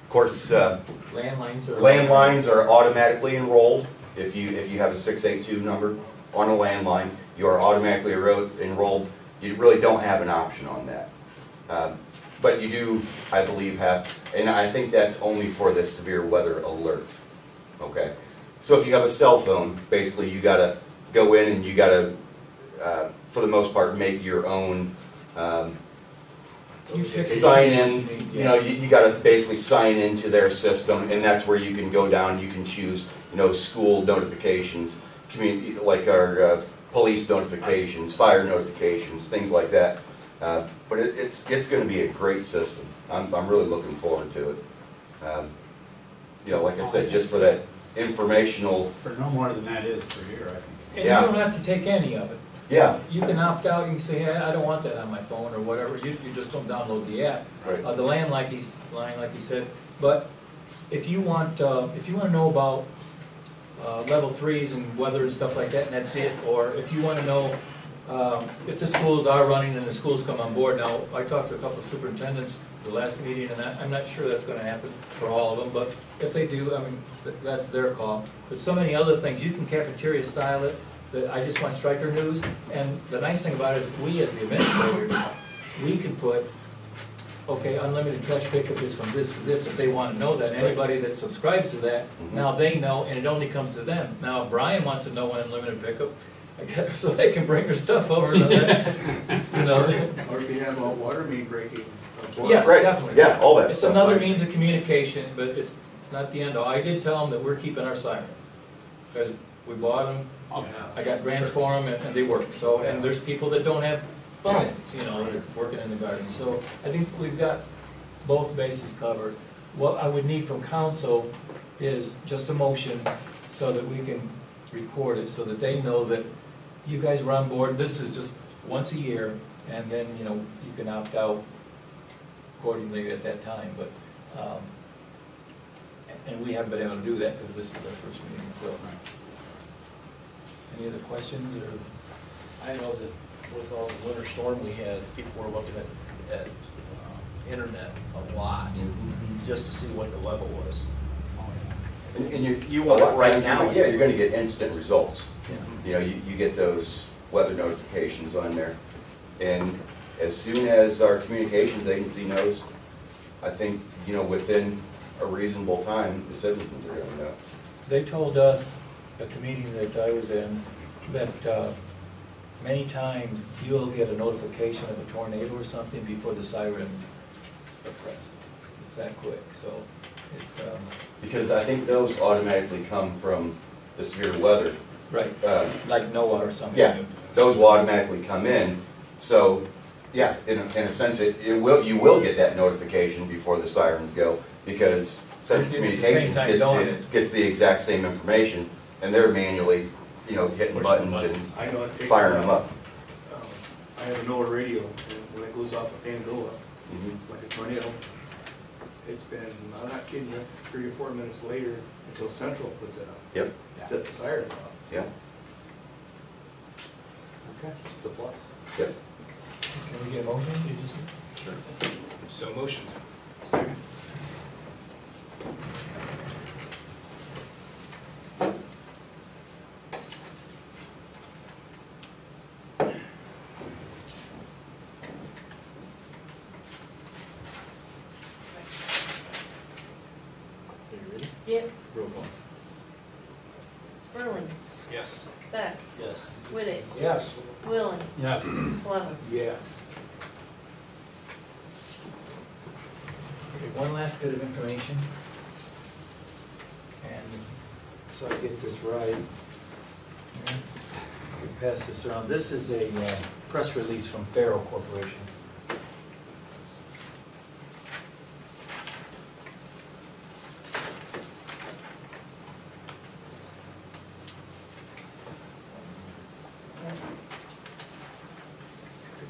course, landlines are automatically enrolled. If you have a 682 number on a landline, you are automatically enrolled. You really don't have an option on that. But you do, I believe, have, and I think that's only for the severe weather alert. Okay? So if you have a cell phone, basically you gotta go in and you gotta, for the most part, make your own sign in. You know, you gotta basically sign into their system, and that's where you can go down, you can choose, you know, school notifications, community, like our police notifications, fire notifications, things like that. But it's going to be a great system. I'm really looking forward to it. You know, like I said, just for that informational. For no more than that is per year, I think. And you don't have to take any of it. Yeah. You can opt out, you can say, hey, I don't want that on my phone or whatever, you just don't download the app. Right. The line, like he said, but if you want to know about level 3s and weather and stuff like that, and that's it, or if you want to know if the schools are running and the schools come on board. Now, I talked to a couple of superintendents the last meeting, and I'm not sure that's going to happen for all of them, but if they do, I mean, that's their call. But so many other things, you can cafeteria style it, that I just want Stryker News, and the nice thing about it is we as the administrators, we can put, okay, unlimited trash pickup is from this to this, if they want to know that. Anybody that subscribes to that, now they know, and it only comes to them. Now, if Brian wants to know when unlimited pickup, I guess, so they can bring their stuff over to that, you know. Or if you have a water main breaking. Yes, Right. definitely. Yeah, all that It's stuff. another means of communication, but it's not the end all. I did tell them that we're keeping our sirens, because we bought them, I got grants for them, and they work. So, and there's people that don't have phones, you know, they're working in the garden. So I think we've got both bases covered. What I would need from council is just a motion so that we can record it, so that they know that you guys were on board. This is just once a year, and then, you know, you can opt out accordingly at that time. But, and we haven't been able to do that because this is our first meeting, so. Any other questions, or? I know that with all the winter storm we had, people were looking at internet a lot, just to see what the level was. And You want it right now. Yeah, you're gonna get instant results. Yeah. You know, you get those weather notifications on there. And as soon as our communications agency knows, I think, you know, within a reasonable time, the citizens are gonna know. They told us at the meeting that I was in that many times you'll get a notification of a tornado or something before the sirens are pressed. It's that quick, so it, Because I think those automatically come from the severe weather. right, like NOAA or something. Yeah, those will automatically come in. So, yeah, in a sense, you will get that notification before the sirens go, because Central At the same Communications time, don't it? gets the exact same information, and they're manually, you know, hitting buttons and I know it takes. firing them up. I have a NOAA radio, and when it goes off of Pandora, Mhm. like a tornado, it's been, I'm not kidding you, 3 or 4 minutes later until Central puts it up. Yep, Set the sirens off. yeah, Okay. It's a plus. yep. Can we get a motion? So you just, Sure. So motion. Second. Are you ready? Yep. Roll call. Sperling, Yes. Beck, Yes. Whittick, Yes. Willing, Yes. Blevins. Yes. okay, one last bit of information. And so I get this right. We pass this around. This is a press release from Faro Corporation.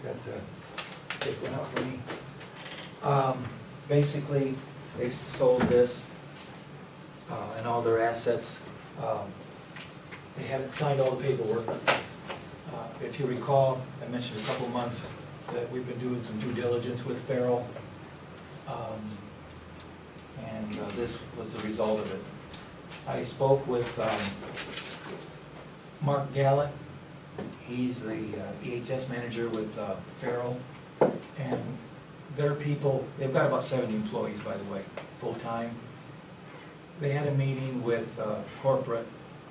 Got to take one out for me. Basically, they've sold this and all their assets. They haven't signed all the paperwork. If you recall, I mentioned a couple months that we've been doing some due diligence with Faro. And this was the result of it. I spoke with Mark Gallant. He's the EHS manager with Faro. And their people, they've got about 70 employees, by the way, full-time. They had a meeting with corporate,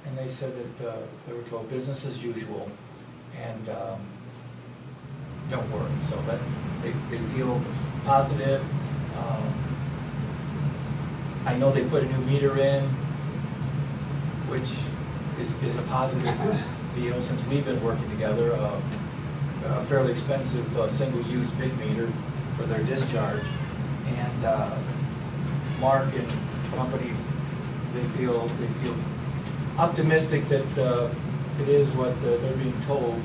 and they said that they were told business as usual, and don't worry. So that they feel positive. I know they put a new meter in, which is a positive deal since we've been working together. A fairly expensive single-use big meter for their discharge, and Mark and company, they feel optimistic that it is what they're being told.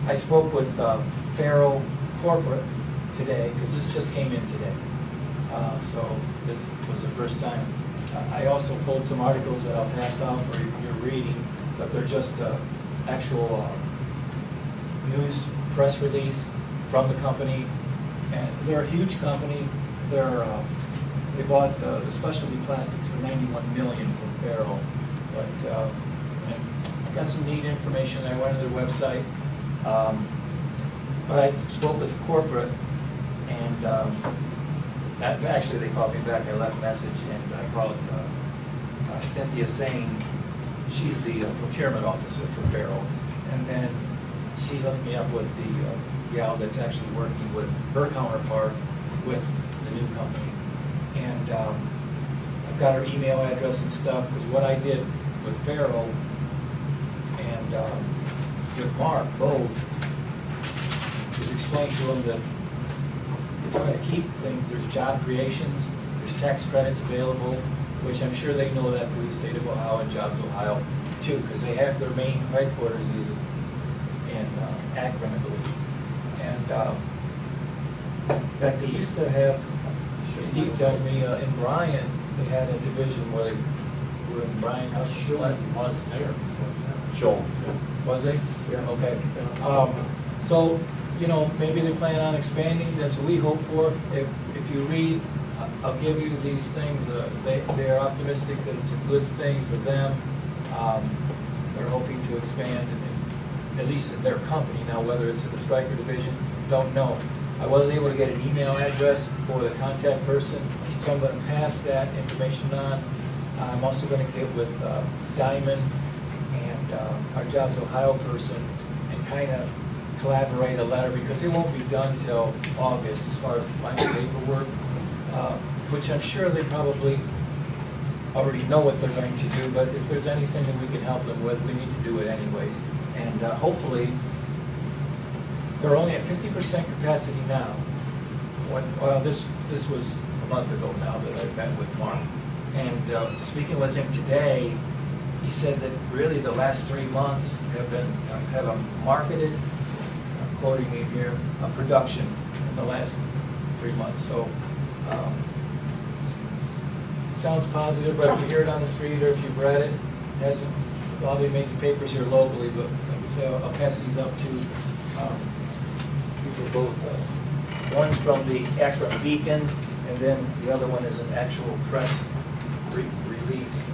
I spoke with Faro Corporate today, because this just came in today. So this was the first time. I also pulled some articles that I'll pass out for your reading, but they're just actual news press release from the company. And they're a huge company. They bought the specialty plastics for $91 million from Faro. But and I got some neat information. I went to their website. But I spoke with corporate, and actually they called me back. I left a message, and I called Cynthia Sane. She's the procurement officer for Faro. And then she hooked me up with the gal that's actually working with her counterpart with the new company. And I've got her email address and stuff, because what I did with Faro and with Mark both is explain to them that to try to keep things, there's job creations, there's tax credits available, which I'm sure they know that through the state of Ohio and Jobs Ohio too, because they have their main headquarters is in Akron, I believe. And in fact, they used to have, Steve tells me, in Bryan, they had a division where they when Brian Huss left? Was there before. Joel. Was they? Yeah. Okay. So, you know, maybe they plan on expanding, that's what we hope for. If you read, I'll give you these things, they are optimistic that it's a good thing for them. They're hoping to expand, at least in their company. Now, whether it's in the Stryker division, don't know. I was able to get an email address for the contact person, so I'm gonna pass that information on. I'm also gonna get with Diamond and our Jobs Ohio person and kind of collaborate a letter, because it won't be done till August as far as the final paperwork, which I'm sure they probably already know what they're going to do, but if there's anything that we can help them with, we need to do it anyways. And hopefully, they're only at 50% capacity now. Well, this was a month ago now that I met with Mark. And speaking with him today, he said that really the last 3 months have a marketed, I'm quoting him here, a production in the last 3 months. So, sounds positive, but if you hear it on the street or if you've read it, it hasn't probably made the papers here locally, but like I say, I'll pass these up to, these are both, one's from the Akron Beacon, and then the other one is an actual press release.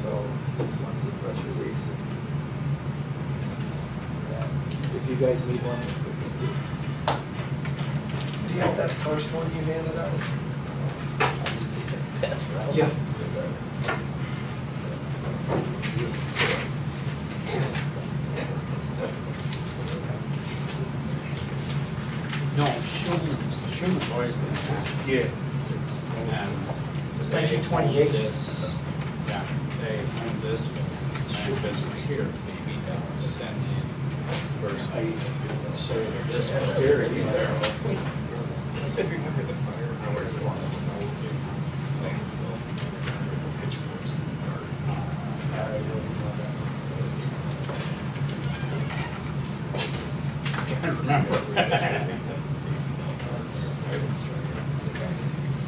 So this one's a press release. If you guys need one, we can do. Do you have that first one you handed out? That's right. Yeah. No, Schuman's always been there. Yeah. And Since they 1928. own this, yeah, they own this business here, maybe that was then in first so this was there. I remember the fire. Nowhere to fly.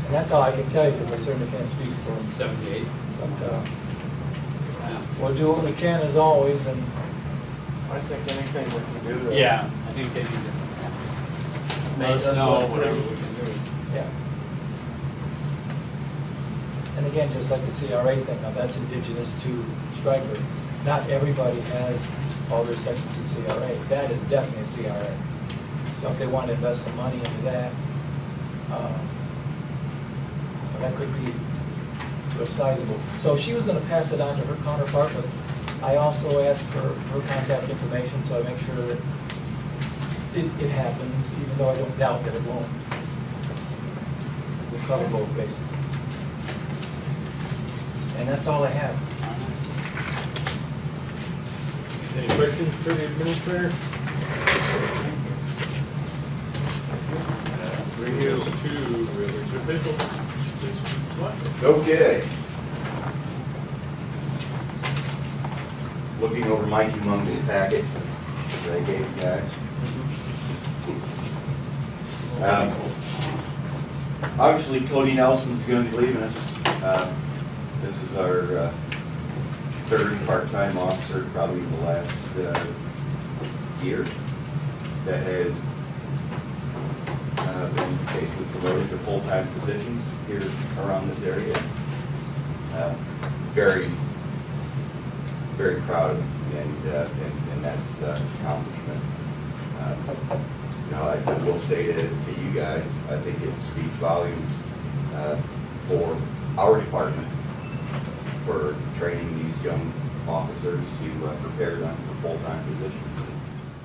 And that's all I can tell you, because I certainly can't speak for them. 78. But, we'll do what we can as always, and I think anything we can do to. Yeah, I think they need to let us know whatever we can do. yeah. And again, just like the CRA thing, now that's indigenous to Stryker. Not everybody has all their sections in CRA. That is definitely a CRA. So if they want to invest the money into that, that could be to a sizable. So she was going to pass it on to her counterpart, but I also asked for her contact information, so I make sure that it happens, even though I don't doubt that it won't. We'll cover both bases. And that's all I have. Any questions for the administrator? Bring us to village officials. Okay. Looking over my humongous packet that I gave you guys. Obviously, Cody Nelson's going to be leaving us. This is our third part-time officer, probably the last year, that has been basically promoted to full-time positions here around this area. Very, very proud of him and that accomplishment. You know, I will say to you guys, I think it speaks volumes for our department for training these young officers to prepare them for full-time positions. And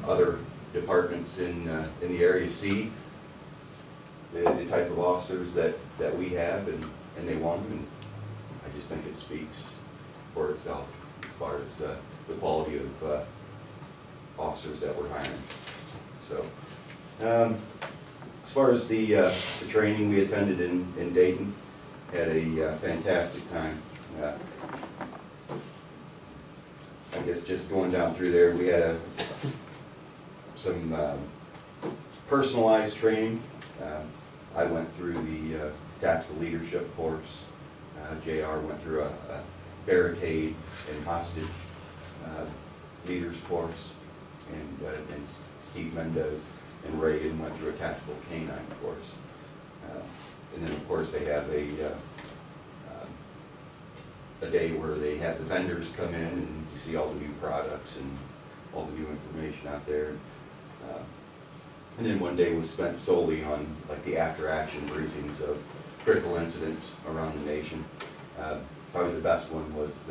other departments in the area see the type of officers that we have, and they want them, and I just think it speaks for itself as far as the quality of officers that we're hiring. So, as far as the training we attended in Dayton, had a fantastic time. I guess just going down through there, we had some personalized training. I went through the tactical leadership course, JR went through a barricade and hostage leaders course, and Steve Mendez and Reagan went through a tactical canine course. And then, of course, they have a day where they have the vendors come in and you see all the new products and all the new information out there. And then one day was spent solely on like the after-action briefings of critical incidents around the nation. Probably the best one was,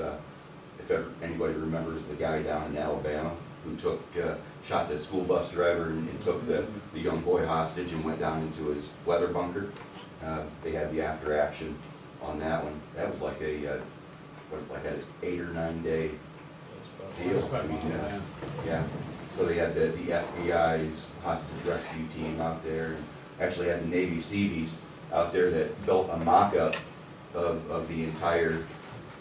if ever anybody remembers, the guy down in Alabama who shot the school bus driver and took the young boy hostage and went down into his weather bunker. They had the after-action on that one. That was like like an 8 or 9 day deal. I mean, yeah. So they had the FBI's hostage rescue team out there, and actually had the Navy Seabees out there that built a mock-up of the entire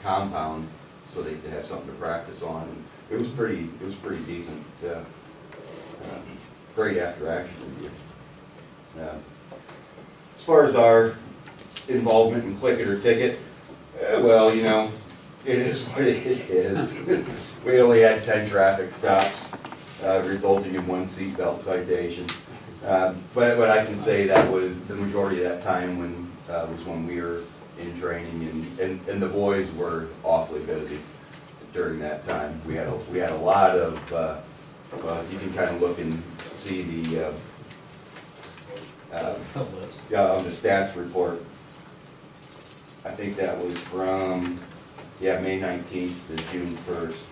compound so they could have something to practice on. And it was pretty decent. Great after-action review. As far as our involvement in Click It or Ticket, well, you know, it is what it is. We only had 10 traffic stops, resulting in 1 seatbelt citation. But I can say that was the majority of that time was when we were in training, and the boys were awfully busy during that time. We had a lot of, you can kind of look and see the on the stats report. I think that was from May 19th to June 1st.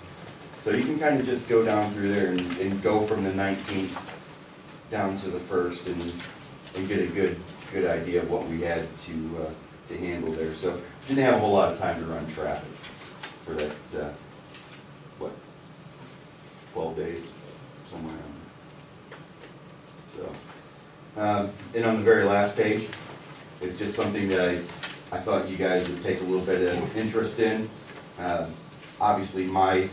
So you can kind of just go down through there and go from the 19th down to the 1st and get a good idea of what we had to handle there. So didn't have a whole lot of time to run traffic for that, 12 days, somewhere around there. So, and on the very last page is just something that I thought you guys would take a little bit of interest in. Obviously, my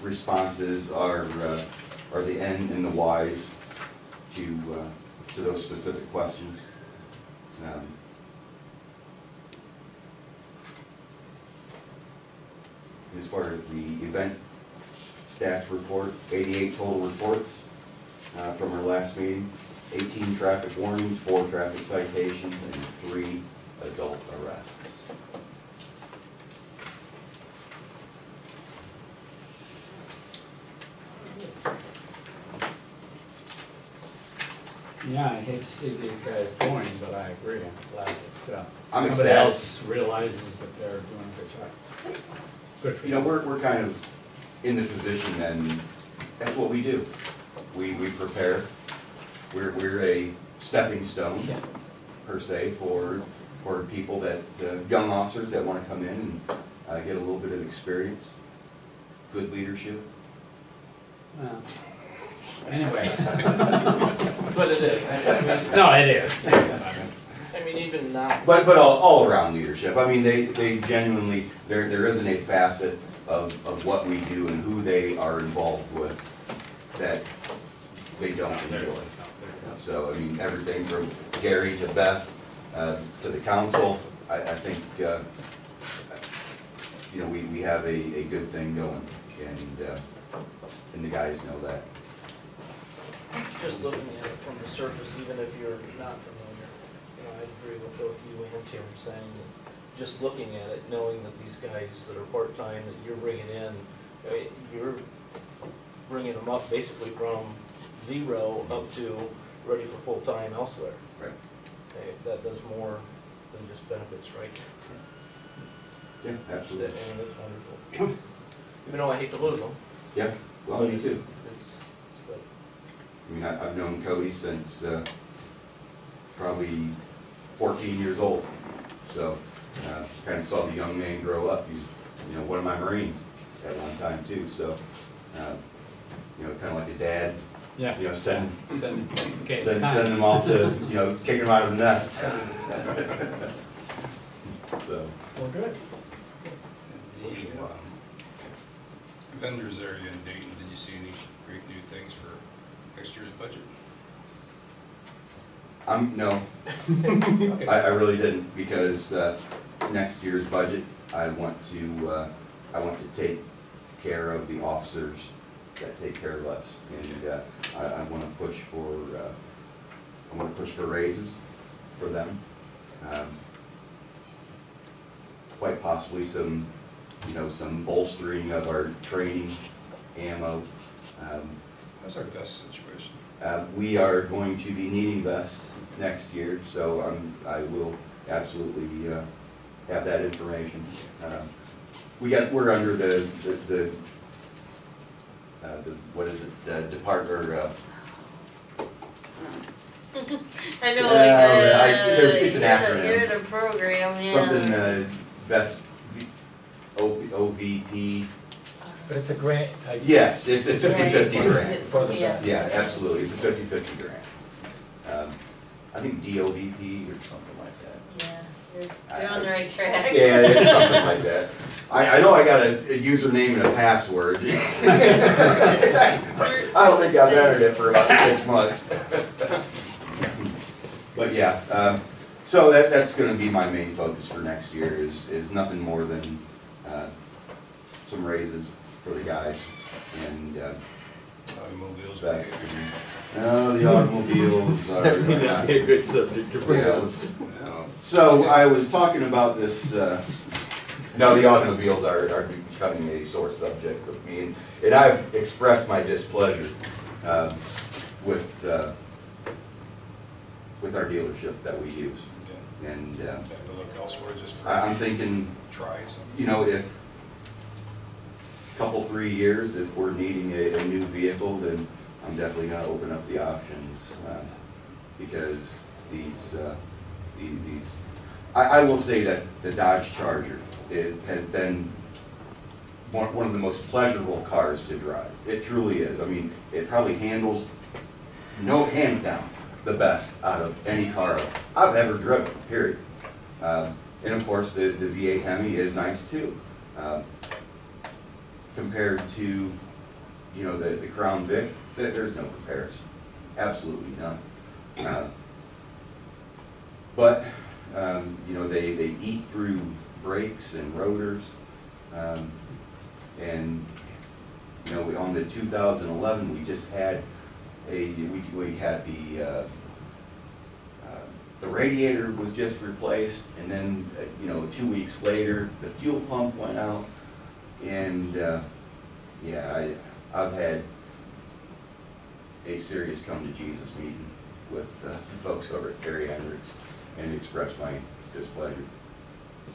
responses are the N and the Y's to those specific questions. As far as the event stats report, 88 total reports from our last meeting, 18 traffic warnings, 4 traffic citations, and 3 adult arrests. Yeah, I hate to see these guys going, but I agree. I'm glad that I'm somebody ecstatic. else realizes that they're doing a good job. Good for You know, we're kind of in the position, and that's what we do. We prepare. We're a stepping stone, per se, for people that, young officers that want to come in and get a little bit of experience, good leadership. Well, anyway. But it is. No, it is. I mean, even now. But all around leadership. I mean, they genuinely, there isn't a facet of what we do and who they are involved with that they don't enjoy. So, I mean, everything from Gary to Beth to the council, I think, you know, we have a good thing going, and the guys know that. Just looking at it from the surface, even if you're not familiar, you know, I agree with both you and Tim saying that just looking at it, knowing that these guys that are part-time that you're bringing in, you're bringing them up basically from 0 up to ready for full-time elsewhere. Right. Okay, that does more than just benefits, right? Yeah, absolutely. And it's wonderful. Even though I hate to lose them. Yeah, well, me too. But I mean, I've known Cody since probably 14 years old. So, kind of saw the young man grow up. He's, you know, one of my Marines at one time too. So, you know, kind of like a dad. Yeah. You know, send Okay, them off to, you know, kick them out of the nest. So. Well, good. The vendors area in Dayton, did you see any great new things for next year's budget? No, I really didn't, because next year's budget, I want to take care of the officers that take care of us. And I want to push for raises for them. Quite possibly some bolstering of our training, ammo. How's our vest situation? We are going to be needing vests next year, so I will absolutely have that information. We're under the what is it, department, I know, it's an acronym. You're the program, yeah. Something, vest, OVP. But it's a grant type. Yes, it's a 50/50 grant. For the Yeah. best. Yeah, absolutely, it's a 50/50 grant. I think DOVP or something like that. Yeah, you're on the right track. Yeah, it's something like that. I know I got a username and a password. I don't think I've entered it for about 6 months. But yeah, so that's gonna be my main focus for next year is nothing more than some raises for the guys and Automobiles. vests. No, the automobiles are. That may not be a good subject to bring Yeah, up. let's- So I was talking about this, no, the automobiles are becoming a sore subject with me, and I've expressed my displeasure with our dealership that we use. And Have to look elsewhere just for. I'm thinking, Try something. you know, if couple, 3 years, if we're needing a new vehicle, then I'm definitely gonna open up the options, because I will say that the Dodge Charger has been one of the most pleasurable cars to drive. It truly is. I mean, it probably handles, hands down, the best out of any car I've ever driven, period. And of course, the V8 Hemi is nice too. Compared to, the Crown Vic, there's no comparison, absolutely none. But, they eat through brakes and rotors, and, on the 2011, we just had we had the radiator was just replaced, and then, 2 weeks later, the fuel pump went out. And, I've had a serious come to Jesus meeting with the folks over at Terry Hendricks and expressed my displeasure.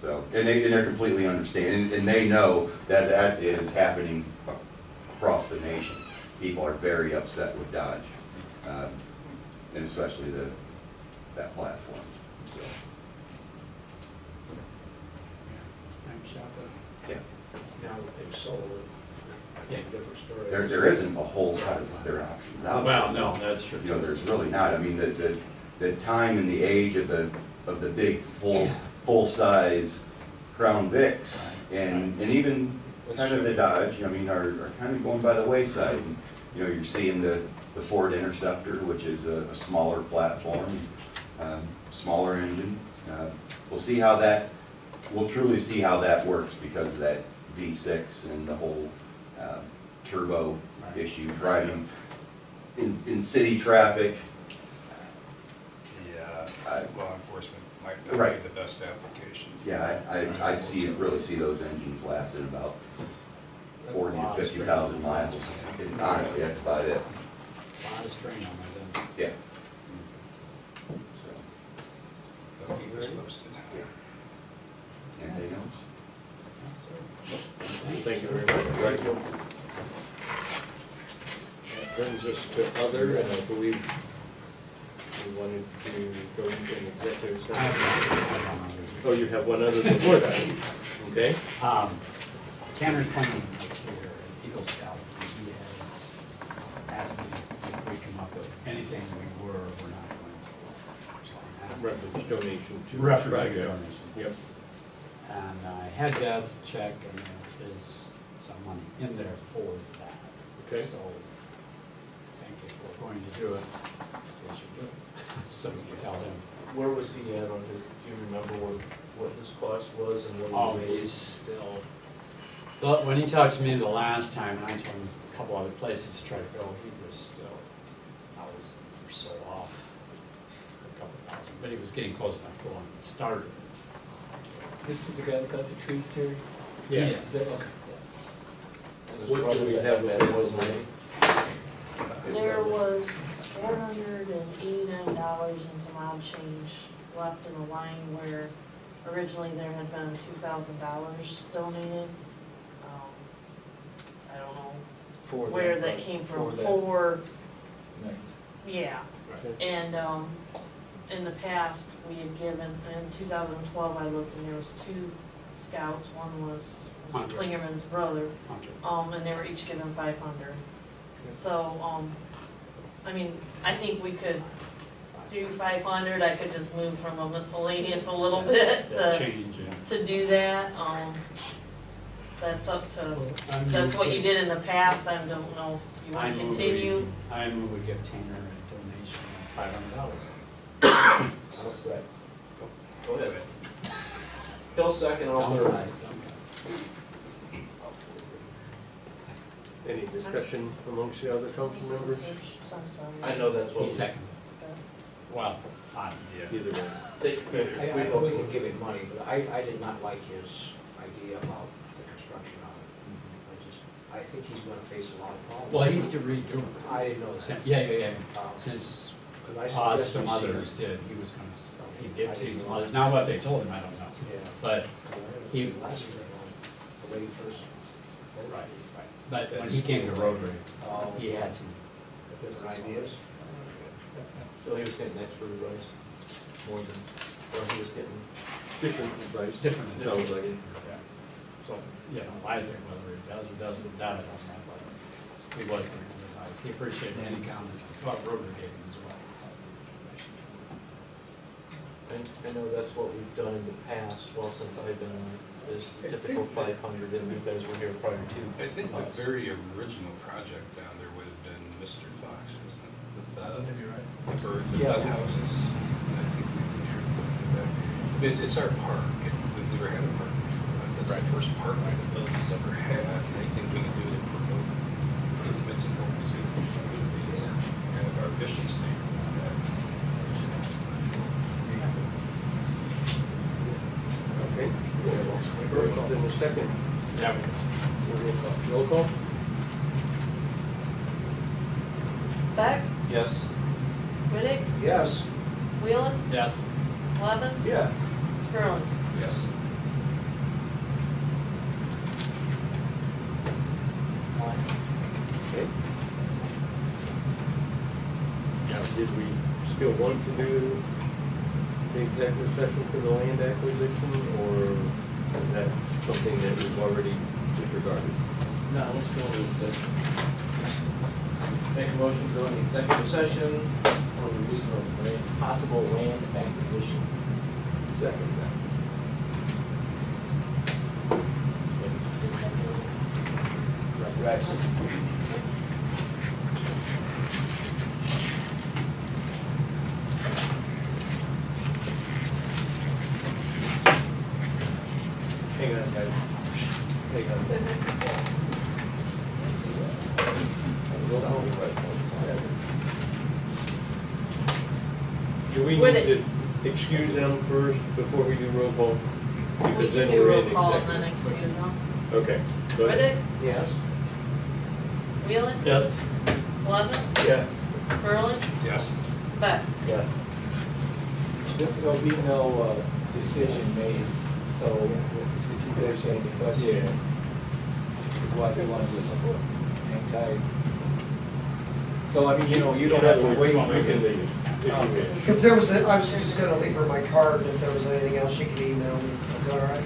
So, and they're completely understanding, and they know that is happening across the nation. People are very upset with Dodge, and especially that platform, so. Yeah. Now that they've sold it, I think different story. There isn't a whole lot of other options out there. Well, no, that's true. There's really not. I mean, the time and the age of the big full-size Crown Vics and even kind of the Dodge, are kind of going by the wayside. And, you're seeing the Ford Interceptor, which is a smaller platform, smaller engine. We'll truly see how that works because of that V6 and the whole turbo issue, driving in city traffic. Yeah, law enforcement might not Right. be the best application. Yeah, I really see those engines lasting about 40 to 50,000 miles. And honestly, that's about it. A lot of strain on those ends. Yeah. But keep us posted. Anything else? Thank you very much. Right. That brings us to other, and I believe we wanted to go into an executive session. Oh, you have one other before that, okay? Tanner Clinton is here as Eagle Scout. He has asked me if we come up with anything we were or were not going to. So I'm asking- Reference donation to. Reference project. donation. Yep. And I had Beth check, and there is some money in there for that. Okay. So I think if we're going to do it, we should do it. So we can tell him. Where was he at on the, do you remember where what his cost was and Oh, what he made? he's still, but when he talked to me the last time, and I told him a couple other places to try to go, he was still, I was so off a couple thousand, but he was getting close enough to going started. This is the guy that cut the trees, Terry? Yes. Is that- okay. And his brother had that was money? There was $489 and some odd change left in the line where originally there had been $2,000 donated. I don't know For where that came from, for that. for, Nice. yeah. And, in the past, we had given, in 2012, I looked and there was 2 scouts, one was Hunter. Klingerman's brother, Hunter. and they were each given 500. So, I mean, I think we could do 500, I could just move from a miscellaneous a little bit to, Change, yeah. to do that, that's up to, I that's move what you we- did in the past, I don't know if you I wanna move we- continue. I move we give Tanner a donation of $500. I'll second. Go ahead. Hill second, all Don't third. fight, don't Any discussion amongst the other council members? I'm sorry. I know that's fight. what. He seconded. Well, yeah. Either way. I know we can give him money, but I did not like his idea about the construction of it. I think he's gonna face a lot of problems. Well, he's to redo it. I didn't know that. Yeah. Um, Since 'cause I us, suggested some he see others it. did, he was gonna, he I did see didn't some know others. that. Now what they told him, I don't know. Yeah. But, he- Last year, the way he first. right. But when he came to Rotary, Oh, he had some, different ideas. So he was getting expert advice, more than, or he was getting Different advice. different. Sounds like it. Yeah. So, you know, I think whether he does or doesn't, that I don't know, but he was giving him advice. He appreciated any comments about Rotary gave him as well. I know that's what we've done in the past, well, since I've been on, is the typical 500, and you guys were here prior to. I think the very original project down there would have been Mr. Fox, wasn't it? With, for the Yeah. Doug houses. And I think we contributed to that. It's our park, and we've never had a park before. That's the first park that the village has ever had, and I think we can do it in promote improvements in what we see in communities and our vision statement. Okay. First and a second. Yeah. Roll call? Beck, Yes. Riddick, Yes. Wheeler, Yes. Levens, Yes. Sperling. Yes. Okay. Now, did we still want to do the executive session for the land acquisition, or is that something that we've already disregarded? No, let's go with the, make a motion to go into executive session for the reason of possible land acquisition. Second. Right. Hang on, guys. Hang on. Do we need to excuse them first before we do roll call? We Because can then do we're roll in call and executive. then excuse them. Okay. Go ahead. Riddick, Yes. Wheeler, Yes. Levens, Yes. Sperling, Yes. Beck. Yes. There'll be no decision made, so if you guys have any questions, is why we want to just hang tight. So, I mean, you know, you don't have to wait for We can this. leave if you wish. If there was, I was just gonna leave her my card, and if there was anything else, she could email me. Is that all right?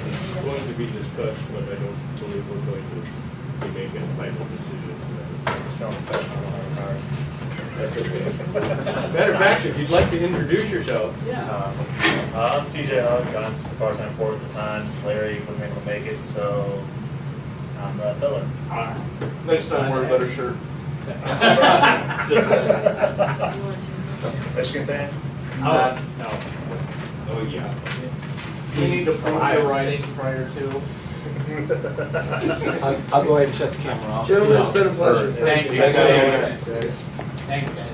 It's going to be discussed, but I don't believe we're going to be making a final decision. That's okay. Matter of fact, if you'd like to introduce yourself. I'm TJ Hug, I'm just the part-time reporter at the time. Larry wasn't able to make it, so I'm the filler. Next time, wear a better shirt. Michigan fan? No. Oh, yeah. You need to prove your writing prior to. I'll go ahead and shut the camera off. Gentlemen, it's been a pleasure. Thank you. Thank you. Thanks, guys.